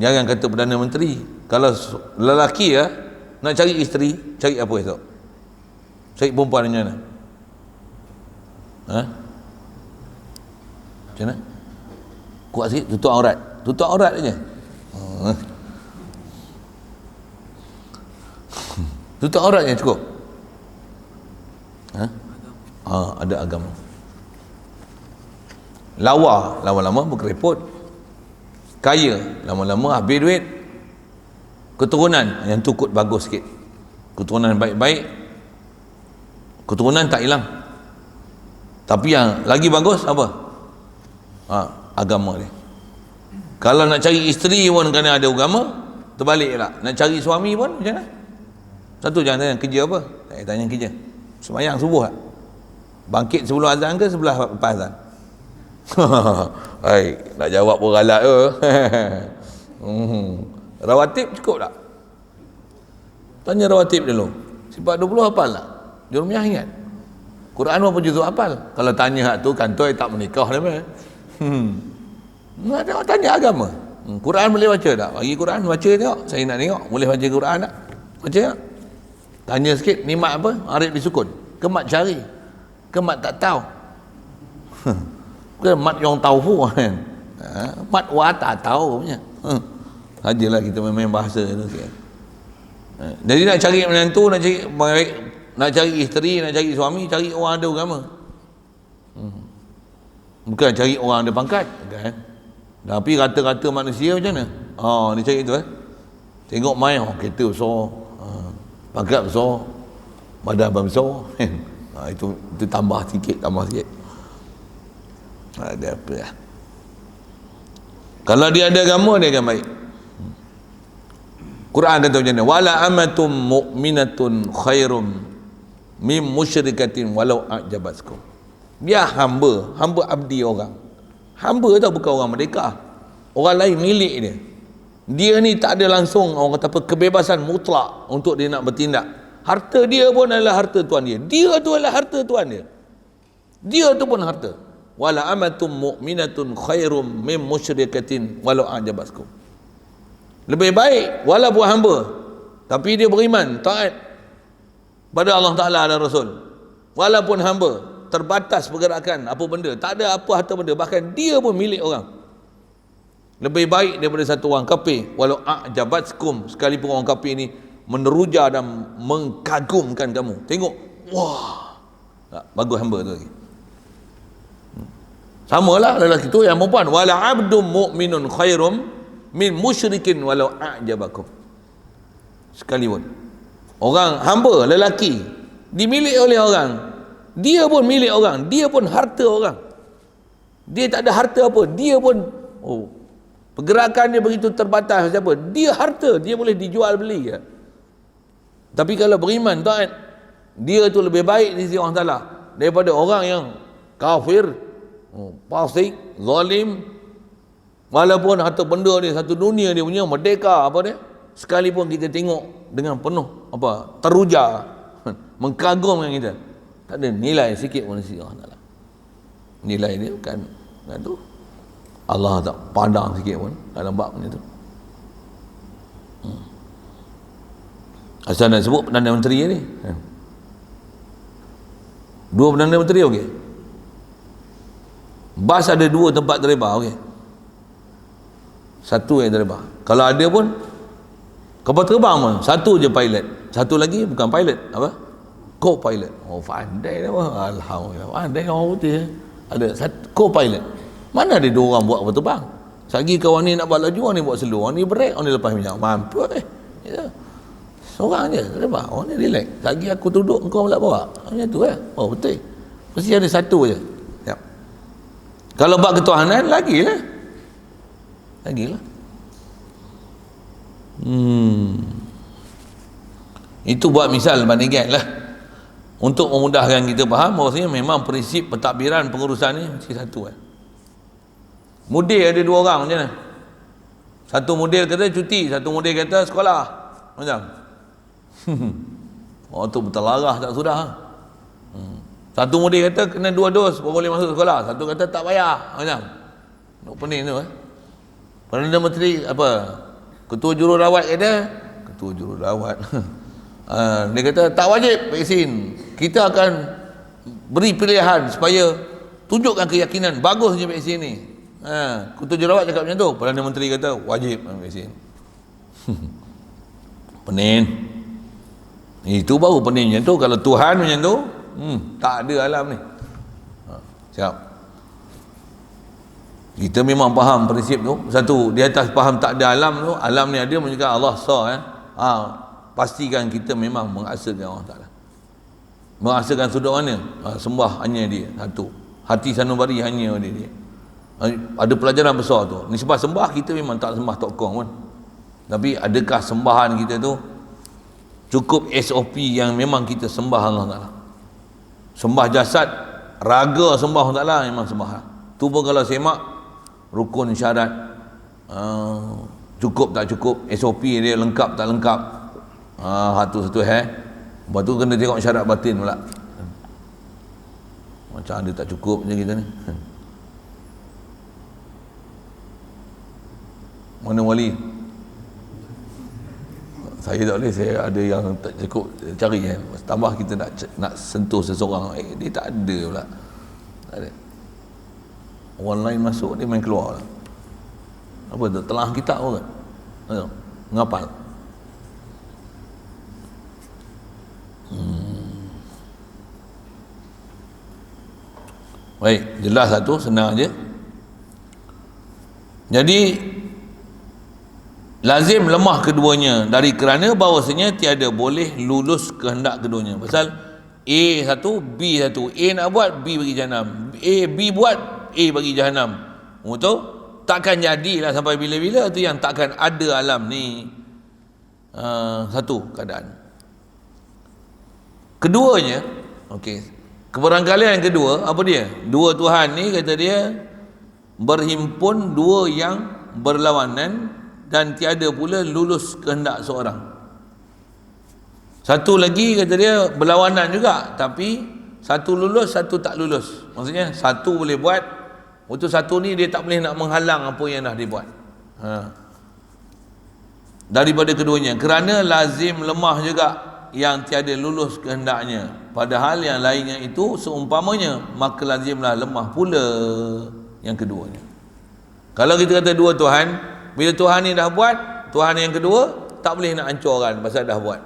Speaker 1: jangan kata Perdana Menteri. Kalau lelaki ya nak cari isteri, cari apa esok? Cari perempuan macam mana? Macam mana? Kuat sikit, tutup aurat aja. Tutup aurat je cukup. Ada agama. Lawa, lama-lama berkereput. Kaya, lama-lama habis duit. Keturunan yang tukut bagus sikit. Keturunan baik-baik. Keturunan tak hilang. Tapi yang lagi bagus apa? Agama dia. Kalau nak cari isteri pun kena ada agama, terbalik lah. Nak cari suami pun macam mana? Satu jangan tanya kerja apa? Tak tanya kerja. Sembahyang subuh tak? Bangkit sebelum azan ke sebelah lepas azan? Hai, nak jawab pun galak ke? Rawatib cukup tak? Tanya rawatib dulu. Sifat 20 hafal tak? Jurumiyah ingat? Quran berapa juzuk hafal? Kalau tanya hak tu kantoi tak menikah dia. Tanya agama. Quran boleh baca tak? Bagi Quran baca tengok. Saya nak tengok. Boleh baca Quran tak? Baca tak? Tanya sikit, ni mat apa? Arif disukun. Ke mat cari? Ke mat tak tahu? Ke mat yang tahu kan? Mat wa tak tahu punya. Sajalah kita main bahasa tu sikit. Jadi nak cari menantu, nak cari isteri, nak cari suami, cari orang ada agama. Bukan cari orang ada pangkat kan? Tapi rata-rata manusia macam mana? Dia cari tu tengok main, kereta besar, pangkat besar, badan besar. Itu tambah sikit. Ada apa lah. Kalau dia ada agama, dia akan baik. Quran kata macam mana? Wala amatum mu'minatun khairum mim musyrikatin walau a'jabatkum. Dia hamba abdi orang. Hamba tau, bukan orang merdeka. Orang lain milik dia. Dia ni tak ada langsung orang kata apa kebebasan mutlak untuk dia nak bertindak. Harta dia pun adalah harta tuan dia. Dia tu adalah harta tuan dia. Dia tu pun harta. Wala amatum mu'minatun khairum mim musyrikatin walau a'jabatkum. Lebih baik walaupun hamba tapi dia beriman, taat pada Allah Ta'ala dan Rasul. Walaupun hamba, terbatas pergerakan apa benda, tak ada apa harta benda, bahkan dia pun milik orang. Lebih baik daripada satu orang kafir walau a'jabatkum, sekalipun orang kafir ni meneruja dan mengagumkan kamu. Tengok, wah, bagus hamba tu lagi. Samalah lelaki tu yang perempuan, wala abdum mu'minun khairum min musyrikin walau a'jabakum. Sekalipun orang hamba lelaki dimiliki oleh orang, dia pun milik orang, dia pun harta orang. Dia tak ada harta apa, dia pun pergerakan dia begitu terbatas macam apa, dia harta, dia boleh dijual beli ya. Tapi kalau beriman taat, dia tu lebih baik di sisi Allah Ta'ala daripada orang yang kafir, fasik, zalim. Walaupun harta benda dia satu dunia dia punya merdeka apa dia, sekalipun kita tengok dengan penuh teruja, mengagumkan kita, tak ada nilai sikit pun di Allah Ta'ala. Nilai dia bukan tu. Allah tak pandang sikit pun dalam bab ni tu. Asal nak sebut Perdana Menteri ni, dua Perdana Menteri okey. Bas ada dua tempat terlebar okey. Satu yang terlebar. Kalau ada pun kapal terbang pun satu je pilot, satu lagi bukan pilot, apa? Co-pilot. Pandai dah. Alhamdulillah. Pandai orang putih. Ada satu co-pilot. Mana ada dua orang buat kapal terbang? Sagi kawan ni nak buat laju, orang ni buat slow, orang ni break, orang ni lepas minyak. Mampu ya. Seorang je terbang, orang ni relax. Sagi aku duduk, engkau pula bawa. Macam tu betul. Mesti ada satu je. Ya. Kalau bab ketuhanan lagilah. Itu buat misal bandingkan lah untuk memudahkan kita faham bahawasanya memang prinsip pentadbiran pengurusan ni mesti satu Model ada dua orang macam mana? Satu model kata cuti, satu model kata sekolah. Macam orang tu bertelarah tak sudah. Satu model kata kena 2 dos baru boleh masuk sekolah, satu kata tak payah. Macam nak pening tu Perdana Menteri ketua jururawat kata, ketua jururawat dia kata tak wajib vaksin, kita akan beri pilihan supaya tunjukkan keyakinan bagusnya vaksin ni. Ketua jururawat cakap macam tu, Perdana Menteri kata wajib vaksin. Pening. Itu baru pening macam tu. Kalau Tuhan macam tu, tak ada alam ni. Siap. Kita memang faham prinsip tu. Satu, di atas faham tak ada alam tu, alam ni ada menunjukkan Allah pastikan kita memang mengasakan Allah Ta'ala. Mengasakan sudut mana? Sembah hanya dia satu. Hati sanubari hanya dia. Ada pelajaran besar tu. Ni sebab sembah kita memang tak sembah tokong pun. Tapi adakah sembahan kita tu cukup SOP yang memang kita sembah Allah Ta'ala? Sembah jasad, raga sembah Allah Ta'ala memang sembah. Tu pun kalau semak rukun syarat, cukup tak cukup, SOP dia lengkap tak lengkap, satu lepas tu kena tengok syarat batin pula, macam ada tak cukup macam kita ni. Mana wali? Saya tak boleh, saya ada yang tak cukup cari kan. Tambah kita nak sentuh seseorang, dia tak ada pula. Tak ada. Orang lain masuk, dia main keluar lah. Apa tu? Telah kitab pun kan? Ngapal. Baik, jelas satu, senang je. Jadi lazim lemah keduanya dari kerana bahawasanya tiada boleh lulus kehendak keduanya. Pasal A satu, B satu. A nak buat, B bagi jahanam. B buat, A bagi jahanam. Betul? Takkan jadilah sampai bila-bila. Tu yang takkan ada alam ni. Satu keadaan. Keduanya, okey. Keberangkalian yang kedua, apa dia? Dua Tuhan ni kata dia berhimpun dua yang berlawanan dan tiada pula lulus kehendak seorang. Satu lagi kata dia berlawanan juga, tapi satu lulus, satu tak lulus. Maksudnya satu boleh buat, waktu satu ni dia tak boleh nak menghalang apa yang dah dibuat. Daripada keduanya, kerana lazim lemah juga yang tiada lulus kehendaknya, padahal yang lainnya itu seumpamanya, maka lazimlah lemah pula yang keduanya. Kalau kita kata dua Tuhan, bila Tuhan ni dah buat, Tuhan yang kedua tak boleh nak hancurkan pasal dah buat.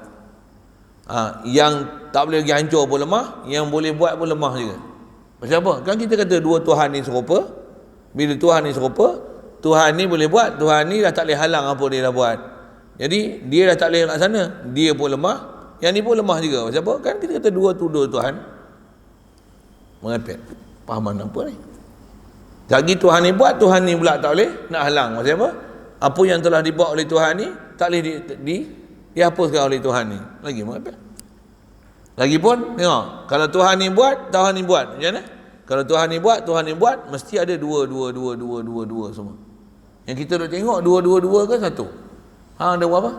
Speaker 1: Yang tak boleh lagi hancur pun lemah, yang boleh buat pun lemah juga. Pasal apa? Kan kita kata dua Tuhan ni serupa. Bila Tuhan ni serupa, Tuhan ni boleh buat, Tuhan ni dah tak boleh halang apa dia dah buat. Jadi dia dah tak boleh laksana, dia pun lemah, yang ni pun lemah juga. Pasal apa? Kan kita kata dua Tuhan. Mengepet. Fahaman apa ni? Lagi Tuhan ni buat, Tuhan ni pula tak boleh nak halang. Pasal apa? Apa yang telah dibuat oleh Tuhan ni tak boleh dihapuskan oleh Tuhan ni. Lagi mengapa? Lagipun tengok, kalau Tuhan ni buat, Tuhan ni buat. Macam mana? Kalau Tuhan ni buat, mesti ada dua semua. Yang kita duk tengok dua ke satu? Hang ada berapa?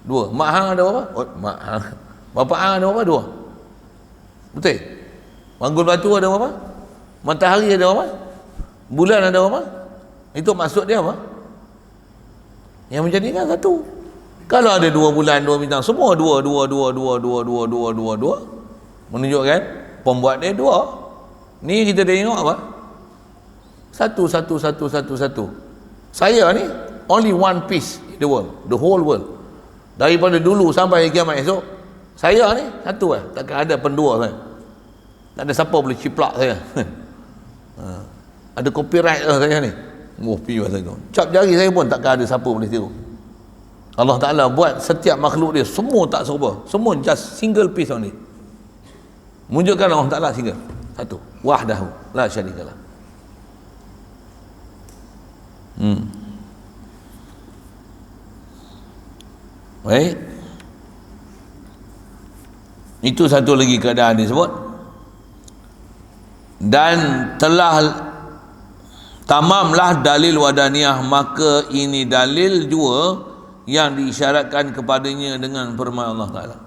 Speaker 1: Dua. Mak hang ada berapa? Oh, mak hang. Bapa hang ada berapa? Dua. Betul? Bangun batu ada berapa? Matahari ada berapa? Bulan ada berapa? Itu maksud dia apa? Yang menjadikan satu. Kalau ada dua bulan, dua bintang, semua dua, menunjukkan pembuat dia dua. Ni kita tengok apa? Satu. Saya ni only one piece in the world, the whole world. Daripada dulu sampai kiamat esok, saya ni satu lah. Takkan ada pendua saya. Tak ada siapa boleh ciplak saya. Ada copyright lah saya ni. Piwa saya tu. Cap jari saya pun takkan ada siapa boleh tiru. Allah Ta'ala buat setiap makhluk dia semua tak serupa, semua just single piece only. Menunjukkan Allah Ta'ala single, satu, wahdahu la syarikalah. Baik, itu satu lagi keadaan disebut. Dan telah tamamlah dalil wadaniyah, maka ini dalil jua yang diisyaratkan kepadanya dengan firman Allah Ta'ala.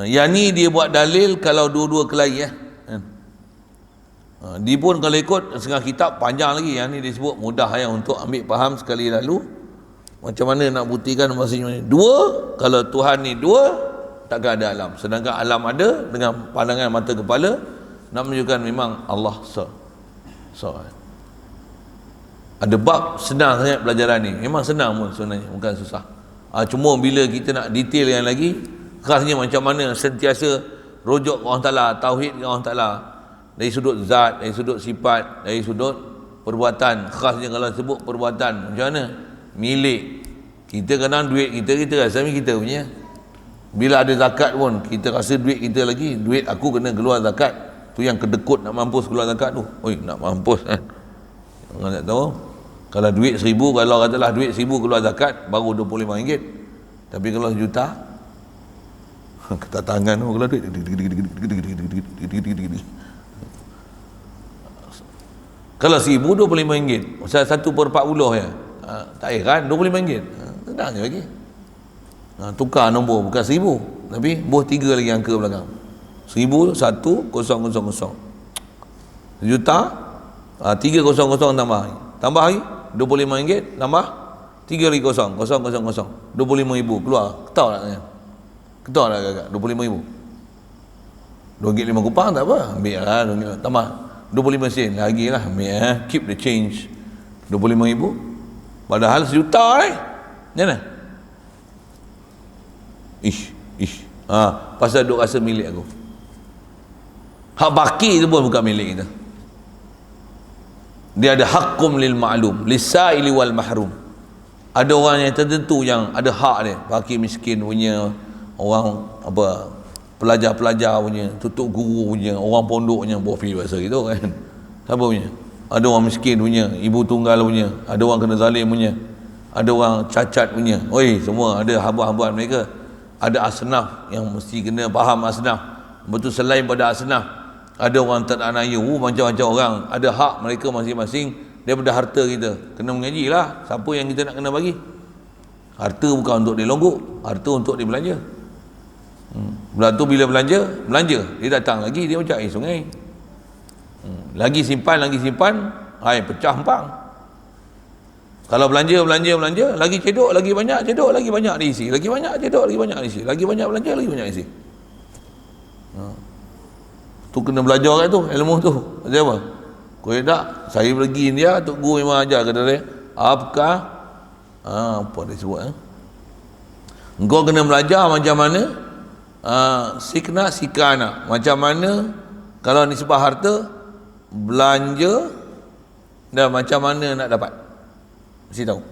Speaker 1: Yang ni dia buat dalil kalau dua-dua kelahi dia pun kalau ikut setengah kitab panjang lagi. Yang ni disebut mudah untuk ambil faham sekali lalu. Macam mana nak buktikan maksudnya dua, kalau Tuhan ni dua, takkan ada alam. Sedangkan alam ada dengan pandangan mata kepala, nak menunjukkan memang Allah ada bab senang sangat pelajaran ni. Memang senang pun sebenarnya, bukan susah. Cuma bila kita nak detail yang lagi, khasnya macam mana sentiasa rujuk ke Allah Ta'ala, tauhid ke Allah Ta'ala, dari sudut zat, dari sudut sifat, dari sudut perbuatan. Khasnya kalau sebut perbuatan, macam mana? Milik. Kita kadang duit kita rasa kita punya. Bila ada zakat pun, kita rasa duit kita lagi. Duit aku kena keluar zakat. Tu yang kedekut nak mampus keluar zakat tu. Oi, nak mampus kan? Orang tak tahu. Kalau duit 1,000, kalau katalah duit 1,000 keluar zakat, baru RM25. Tapi kalau sejuta, ketatangan tu kalau duit kalau 1,000 RM25. Pasal 1/40 ya. Tak payah kan, RM25. Tenang je lagi. Tukar nombor, bukan 1,000, tapi buh 3 lagi angka belakang. 1,000, 1,000. Sejuta, 300 tambah lagi. Tambah lagi RM25, tambah 3 lagi kosong, 25,000 keluar. Ketawa tak? Ketawa tak agak? 25,000. RM2.05 tak apa, ambil lah RM2.05. Tambah 25 sen lagi lah, ambil keep the change. 25,000. Padahal sejuta Macam mana? Pasal duk rasa milik aku. Hak baki tu pun bukan milik kita. Dia ada haqqum lil ma'lum, lisaili wal mahrum. Ada orang yang tertentu yang ada hak dia, fakir miskin punya, orang apa, pelajar-pelajar punya, tutup guru punya, orang pondoknya, bofi bahasa gitu kan. Siapa punya? Ada orang miskin punya, ibu tunggal punya, ada orang kena zalim punya, ada orang cacat punya. Oi, semua ada hamba-hamba mereka. Ada asnaf yang mesti kena faham asnaf. Betul, selain pada asnaf, ada orang tak nak naya, macam-macam orang, ada hak mereka masing-masing daripada harta kita. Kena mengaji lah, siapa yang kita nak kena bagi. Harta bukan untuk dia longgok, harta untuk dia belanja. Bulan tu bila belanja, dia datang lagi, dia macam air sungai. Lagi simpan, pecah empang. Kalau belanja, lagi cedok, lagi banyak diisi, lagi banyak cedok, lagi banyak diisi, lagi banyak belanja, lagi banyak diisi. Tu kena belajar kat tu, ilmu tu. Macam apa? Kau tak, saya pergi India, Tok Guru memang ajar kata dia, apakah apa dia sebut engkau kena belajar macam mana sikana, macam mana kalau nisbah harta belanja dan macam mana nak dapat, mesti tahu.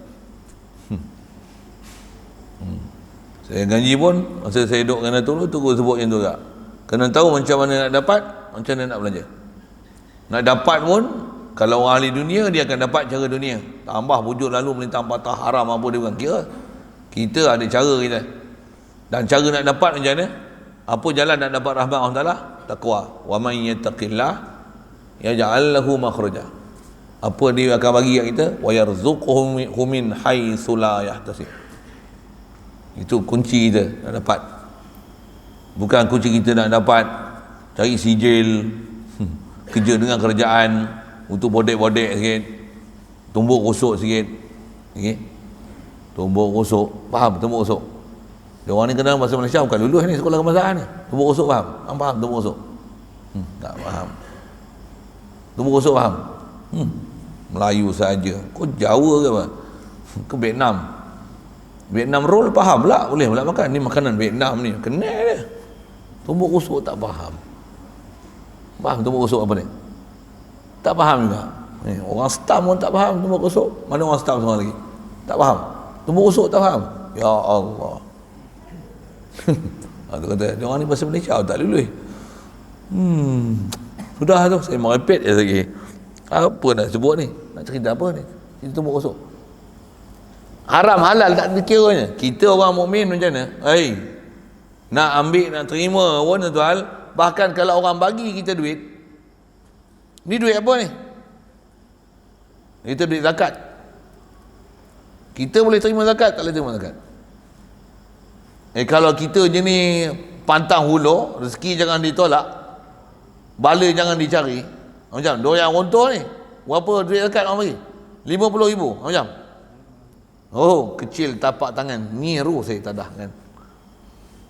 Speaker 1: Saya ngaji pun masa saya duduk dengan Datuk Guru sebut macam tu juga, kena tahu macam mana nak dapat, macam mana nak belanja. Nak dapat pun, kalau orang ahli dunia, dia akan dapat cara dunia, tambah wujud lalu melintang patah haram apa dia bukan kira. Kita ada cara kita, dan cara nak dapat macam mana, apa jalan nak dapat rahmat Allah Ta'ala? Taqwa. Wa man yattaqillah yaj'al lahu makhraja. Apa dia akan bagi kat kita? Wa yarzuquhu min haitsu la yahtasib. Itu kunci kita nak dapat. Bukan kunci kita nak dapat cari sijil, kerja dengan kerajaan untuk bodek-bodek sikit, tumbuk rusuk sikit, okay? Tumbuk rusuk, faham tumbuk rusuk? Dia orang ni kenal bahasa Malaysia bukan lulus ni, sekolah kebangsaan ni. Tumbuk rusuk faham? Faham tumbuk rusuk? Tak faham. Tumbuk rusuk faham? Melayu saja. Kau Jawa ke apa? Ke Vietnam roll faham pula, boleh pula makan. Ni makanan Vietnam ni, kenal dia. Tumbuk rusuk tak faham. Faham tumbuk rusuk apa ni? Tak faham juga. Orang stam pun tak faham tumbuk rusuk. Mana orang stam semua lagi? Tak faham. Tumbuk rusuk tak faham. Ya Allah. Dia kata, dia orang ni bahasa Malaysia tak lulus. Sudah tu, saya merepet je lagi. Apa nak sebut ni? Nak cerita apa ni? Cerita tumbuk rusuk. Haram halal tak dikiranya. Kita orang mukmin macam mana? Nak ambil, nak terima pun tuan, bahkan kalau orang bagi kita duit, ni duit apa ni? Itu duit zakat. Kita boleh terima zakat, tak boleh terima zakat. Kalau kita je ni pantang hulur, rezeki jangan ditolak, bala jangan dicari. Macam doyan rontoh ni, berapa duit zakat orang bagi? 50,000 macam. Oh, kecil tapak tangan, niru saya tadah kan.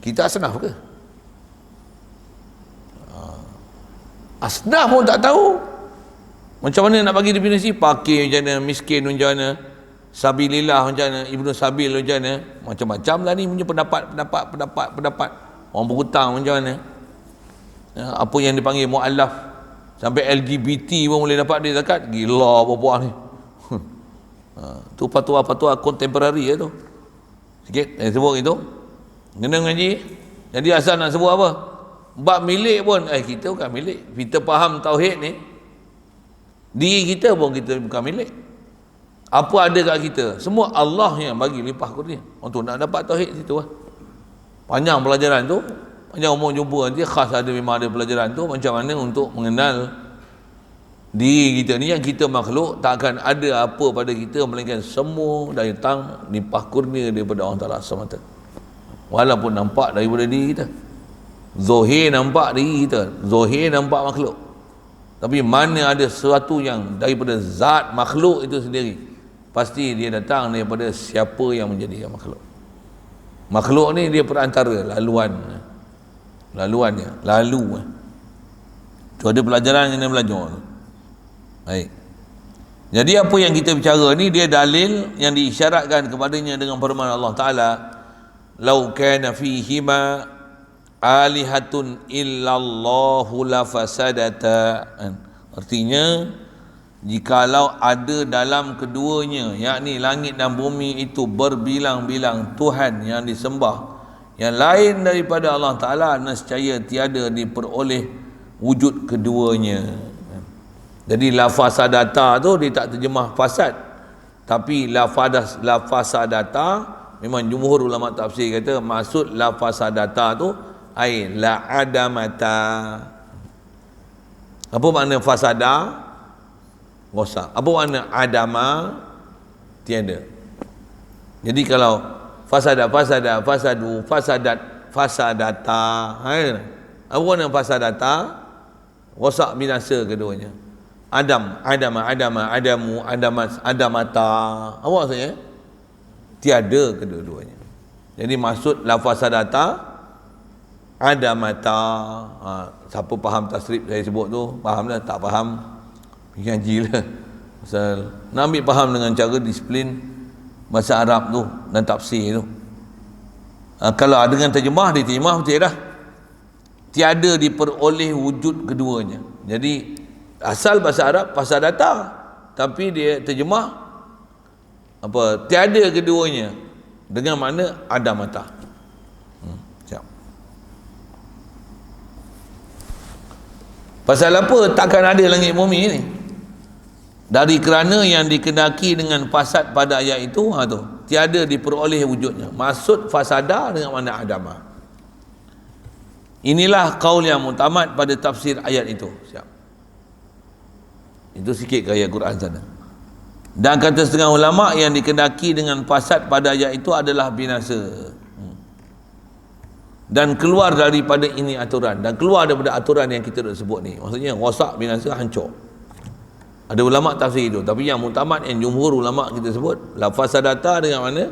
Speaker 1: Kita asnaf ke? Asnaf pun tak tahu macam mana nak bagi definisi. Fakir macam mana, miskin macam mana, sabilillah macam mana, ibnu sabil macam mana, macam-macam lah ni punya pendapat. Orang berhutang macam mana, apa yang dipanggil mu'allaf, sampai LGBT pun boleh dapat dia zakat. Gila buah ni. Tu fatwa-fatwa kontemporari tu sikit sebut itu. Kena ngaji. Jadi asal nak sebut apa, bab milik pun kita bukan milik. Kita faham tauhid ni, diri kita pun kita bukan milik. Apa ada kat kita semua Allah yang bagi limpah kurnia. Untuk nak dapat tauhid situ lah. Panjang pelajaran tu, panjang umur jumpa nanti, khas ada memang ada pelajaran tu macam mana untuk mengenal diri kita ni, yang kita makhluk, tak akan ada apa pada kita melainkan semua datang limpah kurnia daripada Allah Ta'ala semata. Walaupun nampak daripada diri kita, zohir nampak diri kita, zohir nampak makhluk, tapi mana ada sesuatu yang daripada zat makhluk itu sendiri pasti dia datang daripada siapa yang menjadikan makhluk. Makhluk ni dia perantara, laluannya, tu ada pelajaran yang dia belajar. Baik. Jadi apa yang kita bicara ni, dia dalil yang diisyaratkan kepadanya dengan firman Allah Ta'ala, lau kana fihima alihatun illallahu lafasadata. Artinya, jikalau ada dalam keduanya, yakni langit dan bumi itu berbilang-bilang Tuhan yang disembah yang lain daripada Allah Ta'ala, nescaya tiada diperoleh wujud keduanya. Jadi lafasadata tu dia tak terjemah fasad, tapi lafasadata memang jumhur ulama tafsir kata maksud lafasadata tu ai la adamata. Apa makna fasada? Rosak. Apa makna adama? Tiada. Jadi kalau fasadat, fasadata, apa makna fasadata? Rosak, binasa keduanya. Adamu, adamata. Apa maksudnya? Tiada kedua-duanya. Jadi maksud lafasadata, adamata. Siapa faham tasrif saya sebut tu, faham dah. Tak faham, pergi ngaji lah. Pasal nak ambil faham dengan cara disiplin bahasa Arab tu dan tafsir tu. Kalau dengan terjemah, dia terjemah betul dah. Tiada diperoleh wujud keduanya. Jadi asal bahasa Arab fasadata, tapi dia terjemah apa? Tiada keduanya dengan makna adamata. Siap. Pasal apa takkan ada langit bumi ni? Dari kerana yang dikendaki dengan fasad pada ayat itu, tu tiada diperoleh wujudnya. Maksud fasada dengan makna adama. Inilah qaul yang mutamad pada tafsir ayat itu. Siap. Itu sikit ke ayat Quran sana. Dan kata setengah ulama, yang dikendaki dengan fasad pada ayat itu adalah binasa, dan keluar daripada ini aturan, dan keluar daripada aturan yang kita dah sebut ni. Maksudnya rosak, binasa, hancur. Ada ulama tafsir itu, tapi yang mutamad, yang jumhur ulama kita sebut la fasadata dengan mana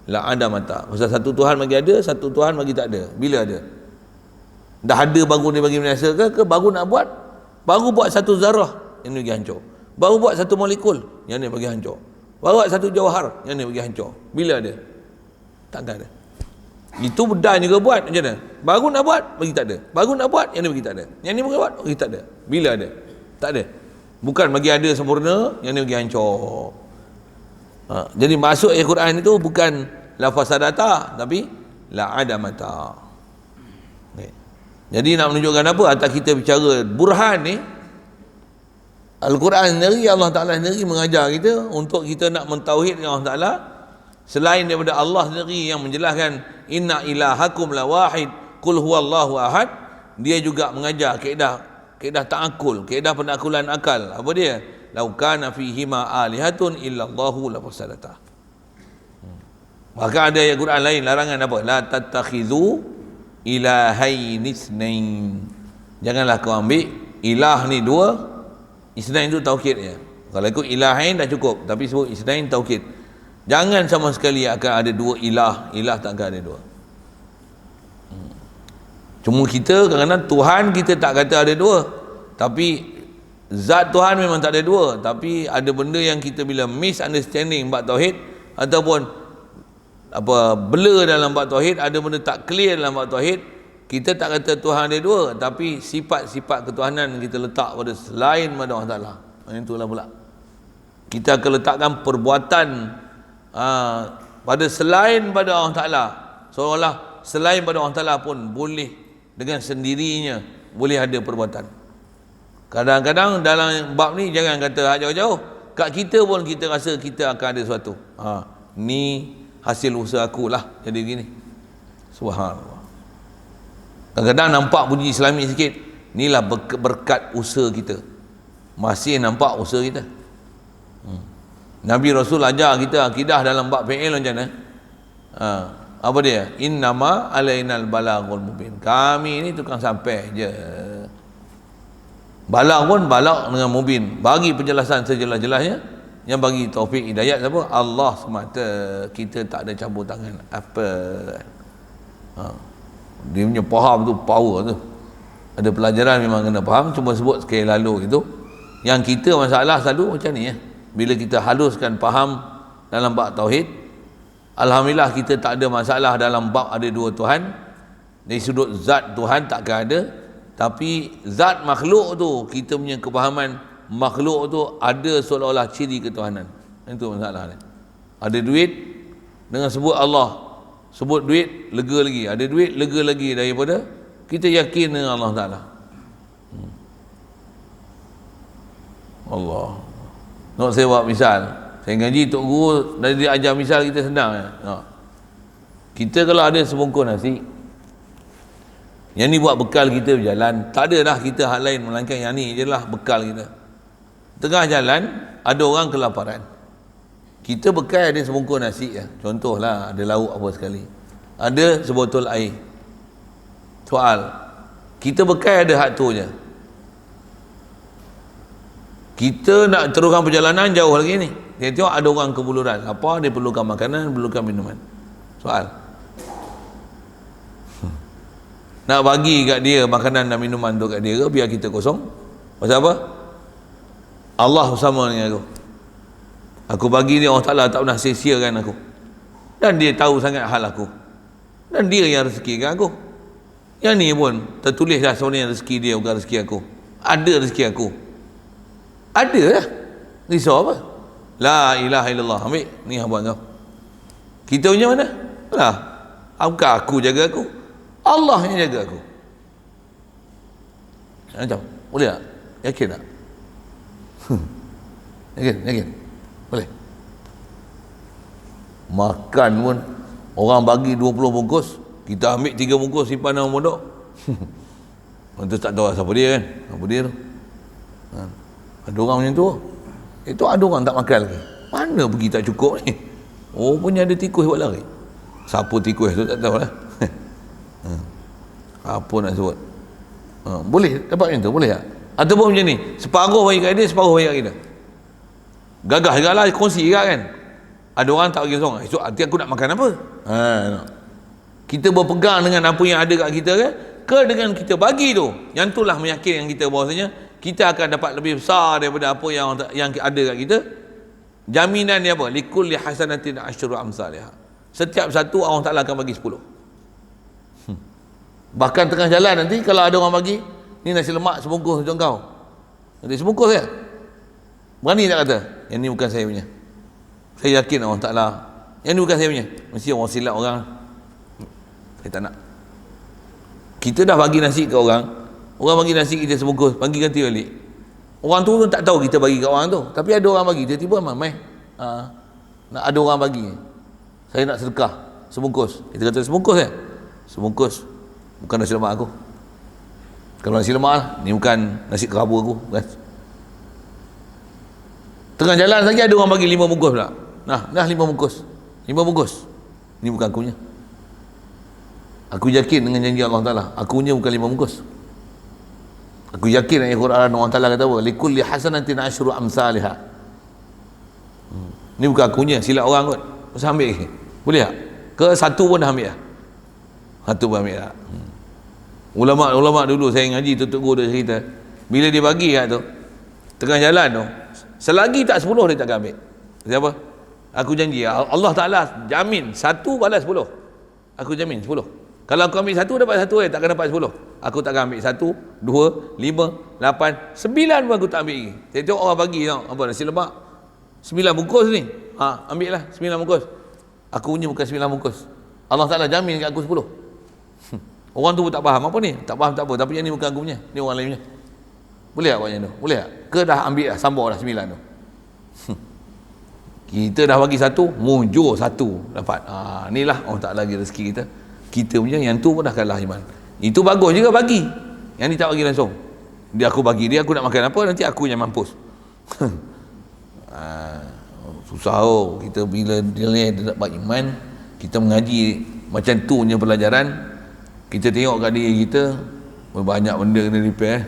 Speaker 1: la adamata. Pasal satu Tuhan bagi ada, satu Tuhan bagi tak ada. Bila ada? Dah ada baru dia bagi binasa ke baru nak buat? Baru buat satu zarah, yang ni bagi hancur. Baru buat satu molekul, yang ni bagi hancur. Baru buat satu jawhar, yang ni bagi hancur. Bila ada? Takkan ada. Itu dan juga buat macam mana? Baru nak buat, bagi tak ada. Baru nak buat, yang ni bagi tak ada. Yang ni bagi buat, bagi tak ada. Bila ada? Tak ada. Bukan bagi ada sempurna, yang ni bagi hancur. Jadi masuk ayat Quran itu bukan la fasadata, tapi la adamata. Okay. Jadi nak menunjukkan apa? Atas kita bicara burhan ni, Al-Quran sendiri, Allah Ta'ala sendiri mengajar kita untuk kita nak mentauhidkan Allah Ta'ala selain daripada Allah sendiri yang menjelaskan inna ilahakum la wahid qul huwallahu ahad. Dia juga mengajar kaedah ta'akul, kaedah penakkulan akal. Apa dia? Lau kana fihima alihatun illallahu la fasadata. Maka ada ayat Quran lain larangan apa? La tattakhidhu ilahain itsnain. Janganlah kau ambil ilah ni dua. Isnain itu taukid ya. Kalau ikut ilahain dah cukup, tapi sebut isnain taukid. Jangan sama sekali akan ada dua ilah. Ilah tak akan ada dua. Cuma kita kadang-kadang Tuhan kita tak kata ada dua, tapi zat Tuhan memang tak ada dua. Tapi ada benda yang kita bila misunderstanding bab tauhid, ataupun apa blur dalam bab tauhid, ada benda tak clear dalam bab tauhid, kita tak kata Tuhan ada dua, tapi sifat-sifat ketuhanan kita letak pada selain pada Allah Ta'ala. Itulah pula kita akan letakkan perbuatan pada selain pada Allah Ta'ala, seolah selain pada Allah Ta'ala pun boleh dengan sendirinya boleh ada perbuatan. Kadang-kadang dalam bab ni jangan kata jauh-jauh, kat kita pun kita rasa kita akan ada sesuatu. Ni hasil usaha aku lah jadi gini. Subhanallah. Kadang-kadang nampak bunyi Islami sikit, inilah berkat usaha kita. Masih nampak usaha kita. Nabi Rasul ajar kita akidah dalam bab fi'il macam mana? Apa dia? Innama alainal balaghul mubin. Kami ni tukang sampai je. Balagh pun balagh dengan mubin. Bagi penjelasan sejelas-jelasnya. Yang bagi taufik hidayat siapa? Allah semata. Kita tak ada campur tangan apa. Dia punya faham tu power tu. Ada pelajaran memang kena faham, cuma sebut sekali lalu gitu. Yang kita masalah selalu macam ni ya. Bila kita haluskan faham dalam bab tauhid, alhamdulillah kita tak ada masalah dalam bab ada dua Tuhan. Dari sudut zat Tuhan takkan ada, tapi zat makhluk tu, kita punya kefahaman makhluk tu ada seolah-olah ciri ketuhanan. Itu masalah ni. Ada duit dengan sebut Allah, sebut duit lega lagi, ada duit lega lagi daripada kita yakin dengan Allah Ta'ala. Allah. Nak saya buat misal, saya ngaji Tok Guru dari dia ajar misal kita senang ya. Kita kalau ada sebungkus nasi, yang ni buat bekal kita berjalan, tak ada dah kita hal lain melainkan yang ni je lah bekal kita. Tengah jalan ada orang kelaparan, kita bekal ada sebungkus nasi ya. Contohlah ada lauk apa sekali, ada sebotol air. Soal, kita bekal ada hak tu je. Kita nak teruskan perjalanan jauh lagi ni, dia tengok ada orang kebuluran, apa dia perlukan makanan, perlukan minuman. Soal, nak bagi kat dia makanan dan minuman tu kat dia ke biar kita kosong? Pasal apa? Allah bersama dengan aku. Aku bagi dia, Allah Ta'ala tak pernah sia-siakan aku, dan dia tahu sangat hal aku, dan dia yang rezekikan aku. Yang ni pun tertulis dah sebenarnya rezeki dia bukan rezeki aku. Ada rezeki aku, ada lah. Risau apa? La ilaha illallah. Ambil ni abang kau. Kita punya mana? Lah, bukan aku jaga aku, Allah yang jaga aku. Macam boleh tak? Yakin tak? Yakin? Boleh? Makan pun orang bagi 20 bungkus, kita ambil 3 bungkus simpan dalam pondok. Itu tak tahu siapa dia kan? Apa dia tu? Ada orang macam tu. Itu ada orang tak makan lagi. Mana pergi tak cukup ni? Oh, punya ada tikus buat lari. Siapa tikus tu tak tahu lah. Apa nak sebut? Boleh dapat macam tu? Boleh tak? Ataupun macam ni, separuh bagi kat dia, separuh bagi kat kita. Gagah juga lah, kongsi juga kan. Ada orang tak bagi seorang, esok nanti aku nak makan apa? Kita berpegang dengan apa yang ada kat kita ke dengan kita bagi tu, yang itulah meyakinkan kita bahawasanya kita akan dapat lebih besar daripada apa yang ada kat kita. Jaminan dia apa? Likulli hasanatin asyru amsalihha. Setiap satu Allah Ta'ala akan bagi 10. Bahkan tengah jalan nanti kalau ada orang bagi, ni nasi lemak sebungkus untuk kau, nanti sebungkus ya, berani tak kata yang ni bukan saya punya? Saya yakin Allah Ta'ala yang ni bukan saya punya. Mesti orang silap orang, saya tak nak. Kita dah bagi nasi ke orang bagi nasi kita sebungkus, bagi ganti balik. Orang tu tak tahu kita bagi kat orang tu, tapi ada orang bagi, tiba-tiba mai nak ada orang bagi, saya nak sedekah sebungkus. Kita kata sebungkus ya, sebungkus bukan nasi lemak aku. Kalau nasi lemak lah, ni bukan nasi kerabu aku, bukan. Tengah jalan lagi ada orang bagi 5 bungkus pula. Dah 5 bungkus. 5 bungkus. Ni bukan akunya. Aku yakin dengan janji Allah Ta'ala, akunya bukan 5 bungkus. Aku yakin dengan Al-Quran Allah Ta'ala kata apa? Likulli hasanatin asyru amsalihha. Ni bukan akunya, silap orang kot. Masa ambil ke? Boleh tak? Ke satu pun dah ambil lah? Satu pun ambil tak? Ulama dulu saya ngaji Tok Guru dia cerita, bila dia bagi kat tu, tengah jalan tu, selagi tak 10 dia tak akan ambil. Siapa? Aku janji Allah Ta'ala jamin 1 balas 10. Aku jamin 10. Kalau aku ambil 1 dapat 1 takkan dapat 10. Aku tak akan ambil 1, 2, 5, 8, 9 pun aku tak ambil lagi. Saya tengok orang bagi tau, apa nasi lemak 9 bungkus ni, ambil lah 9 bungkus. Aku punya bukan 9 bungkus. Allah Ta'ala jamin kat aku 10. Orang tu pun tak faham apa ni, tak faham tak apa, tapi yang ni bukan aku punya, ni orang lain punya. Boleh tak buat macam tu? Boleh tak? Ke dah ambil dah, sambung dah 9 tu. Kita dah bagi 1, mujur 1 dapat. Inilah Allah Ta'ala lagi rezeki kita. Kita punya yang tu pun dah kalah iman. Itu bagus juga bagi, yang ni tak bagi langsung. Dia aku bagi dia, aku nak makan apa, nanti aku yang mampus. Susah kita bila dia dapat iman, kita mengaji macam tu punya pelajaran, kita tengok kat diri kita banyak benda kena repair,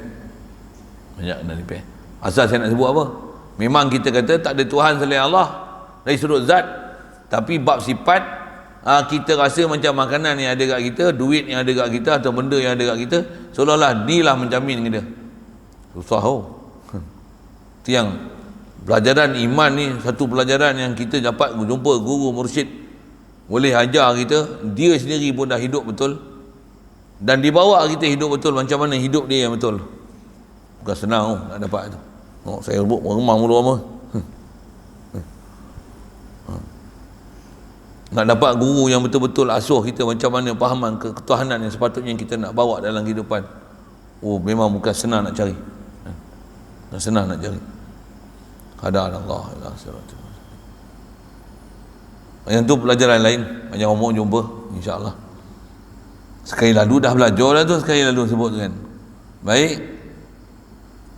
Speaker 1: banyak kena repair. Asal saya nak sebut apa, Memang kita kata tak ada Tuhan selain Allah dari sudut zat, tapi bab sifat, kita rasa macam makanan yang ada kat kita, duit yang ada kat kita, atau benda yang ada kat kita, seolah-olah dilah menjamin kita. Susah itu yang pelajaran iman ni, satu pelajaran yang kita dapat jumpa guru mursyid boleh ajar kita, dia sendiri pun dah hidup betul dan dibawa kita hidup betul. Macam mana hidup dia yang betul, bukan senang nak dapat tu. Saya rebut rumah mula lama. Nak dapat guru yang betul-betul asuh kita macam mana fahaman ketuhanan yang sepatutnya kita nak bawa dalam kehidupan. Memang bukan senang nak cari. Dan senang nak cari. Hadanallah ila siratal. Yang tu pelajaran lain, banyak umur jumpa insya-Allah. Sekali lalu dah belajar dah tu, sekali lalu sebut kan. Baik.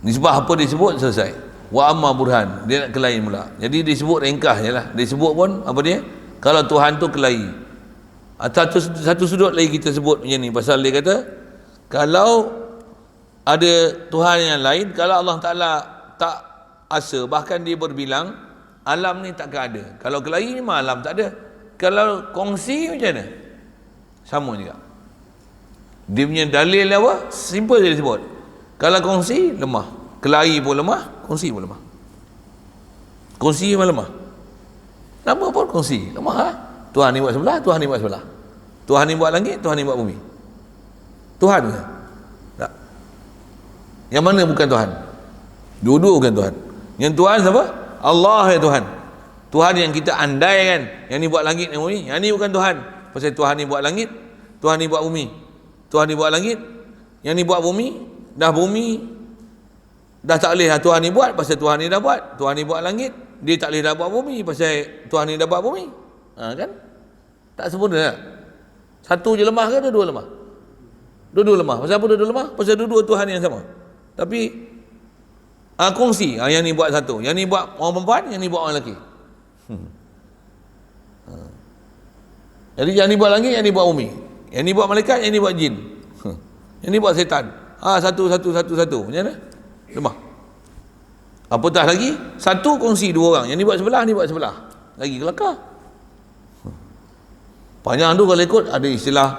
Speaker 1: Nisbah apa disebut, selesai. Wa amma burhan, dia nak kelahi pula. Jadi disebut ringkas je lah. Disebut pun apa dia? Kalau Tuhan tu kelahi. Satu sudut lagi kita sebut macam ni, pasal dia kata kalau ada Tuhan yang lain, kalau Allah Ta'ala tak asa, bahkan dia berbilang, alam ni takkan ada. Kalau kelahi memang alam tak ada. Kalau kongsi macam mana? Sama juga. Dia punya dalil apa? Simple je disebut. Kalau kongsi, lemah. Kelahi pun lemah, kongsi pun lemah. Kongsi memang lemah. Nama pun kongsi, lemah lah. Tuhan ni buat sebelah, Tuhan ni buat sebelah. Tuhan ni buat langit, Tuhan ni buat bumi. Tuhan ke? Tak. Yang mana bukan Tuhan? Dua-dua bukan Tuhan. Yang Tuhan siapa? Allah ya Tuhan. Tuhan yang kita andai kan, yang ni buat langit dan bumi, yang ni bukan Tuhan. Pasal Tuhan ni buat langit, Tuhan ni buat bumi. Tuhan ni buat langit, yang ni buat bumi. Dah bumi dah tak boleh Tuhan ni buat, pasal Tuhan ni dah buat. Tuhan ni buat langit, dia tak boleh dah buat bumi, pasal Tuhan ni dah buat bumi. Kan? Tak sempurna tak? Satu je lemah ke dua-dua lemah? Dua-dua lemah. Pasal apa dua-dua lemah? Pasal dua-dua Tuhan yang sama. Tapi kongsi, yang ni buat satu, yang ni buat orang perempuan, yang ni buat orang lelaki. Jadi yang ni buat langit, yang ni buat bumi, yang ni buat malaikat, yang ni buat jin, yang ni buat setan. Satu. Macam mana? Lemah. Apatah lagi, satu kongsi dua orang. Yang ni buat sebelah, ni buat sebelah. Lagi kelakar. Panjang tu kalau ikut, ada istilah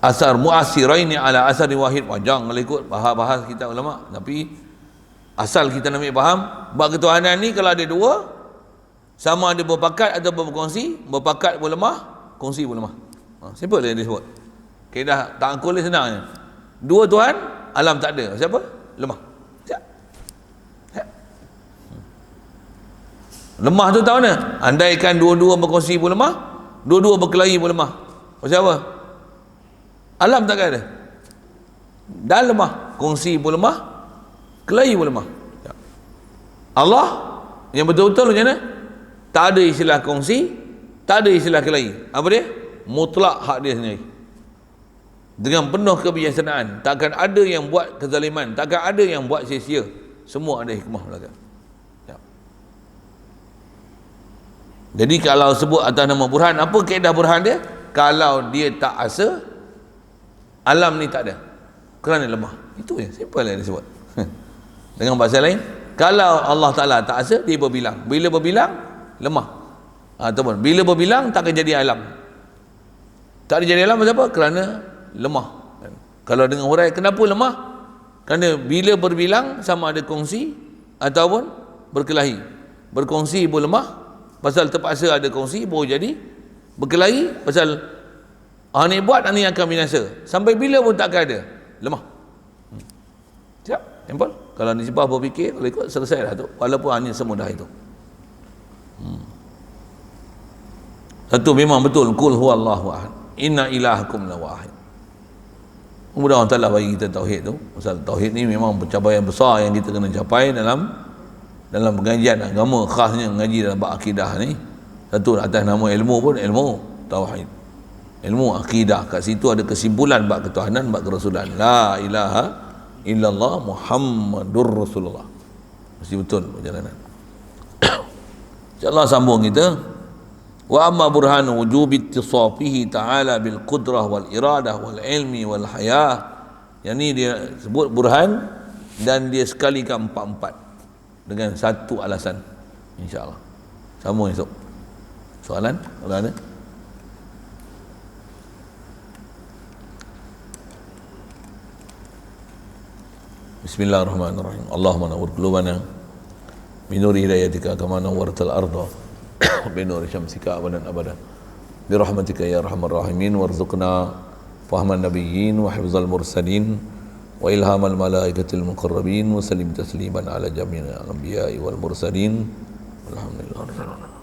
Speaker 1: asar mu'asiraini ala asari wahid. Panjang kalau ikut bahas kitab ulama. Tapi asal kita nak ambil faham, bab ketuhanan ni kalau ada dua, sama ada berpakat atau berkongsi. Berpakat pun lemah, kongsi pun lemah. Simple dia disebut. Kaedah ta'akul dia senang je. Dua Tuhan, alam tak ada. Siapa? Lemah. Siap. Lemah tu tahu mana? Andaikan dua-dua berkongsi pun lemah, dua-dua berkelahi pun lemah. Pasal apa? Alam takkan ada. Dan lemah, kongsi pun lemah, kelahi pun lemah. Allah yang betul-betul macam mana? Tak ada istilah kongsi, tak ada istilah kelahi. Apa dia? Mutlak hak dia sendiri. Dengan penuh kebijaksanaan. Takkan ada yang buat kezaliman, takkan ada yang buat sia-sia. Semua ada hikmah belakang. Ya. Jadi kalau sebut atas nama burhan, apa kaedah burhan dia? Kalau dia tak asa, alam ni tak ada, kerana lemah. Itu je, simple yang disebut. Dengan bahasa lain, kalau Allah Ta'ala tak asa, dia berbilang. Bila berbilang, lemah. Ataupun bila berbilang, takkan jadi alam. Tak ada jadi alam pasal apa? Kerana lemah. Kalau dengan hurai, kenapa lemah? Kerana bila berbilang, sama ada kongsi ataupun berkelahi. Berkongsi pun lemah, pasal terpaksa ada kongsi, baru jadi. Berkelahi, pasal ni buat, ni akan binasa. Sampai bila pun takkan ada. Lemah. Siap? Simple? Kalau nisbah berfikir, kalau ikut, selesai dah tu. Walaupun hanya semudah itu. Satu memang betul, kul huwallahu ahad, inna ilahakum la wahid. Mudah Allah Ta'ala bagi kita tauhid tu. Pasal tauhid ni memang pencapaian besar yang kita kena capai dalam pengajian agama, khasnya mengaji dalam bab akidah ni. Satu atas nama ilmu pun ilmu tauhid, ilmu akidah. Kat situ ada kesimpulan bab ketuhanan, bab kerasulan. La ilaha illallah Muhammadur Rasulullah. Mesti betul perjalanan. InsyaAllah sambung kita. Wa amma burhanu wujubi ittisafihi ta'ala bil qudrah wal iradah wal ilmi wal hayah. Yang ni dia sebut burhan, dan dia sekalikan empat-empat dengan satu alasan, insya-Allah. Sambung esok. Soalan kalau ada? Bismillahirrahmanirrahim. Allahumma nawwir qulubana bi nuri hidayatika kama nawwartal arda bi nuri syamsika abadan abada. Bi rahmatika ya arhamar rahimin warzuqna fahman nabiyyin wa hifzal mursalin wa ilhamal malaikatil muqarrabin wa sallim tasliman ala jami'il anbiya'i wal mursalin. Alhamdulillah.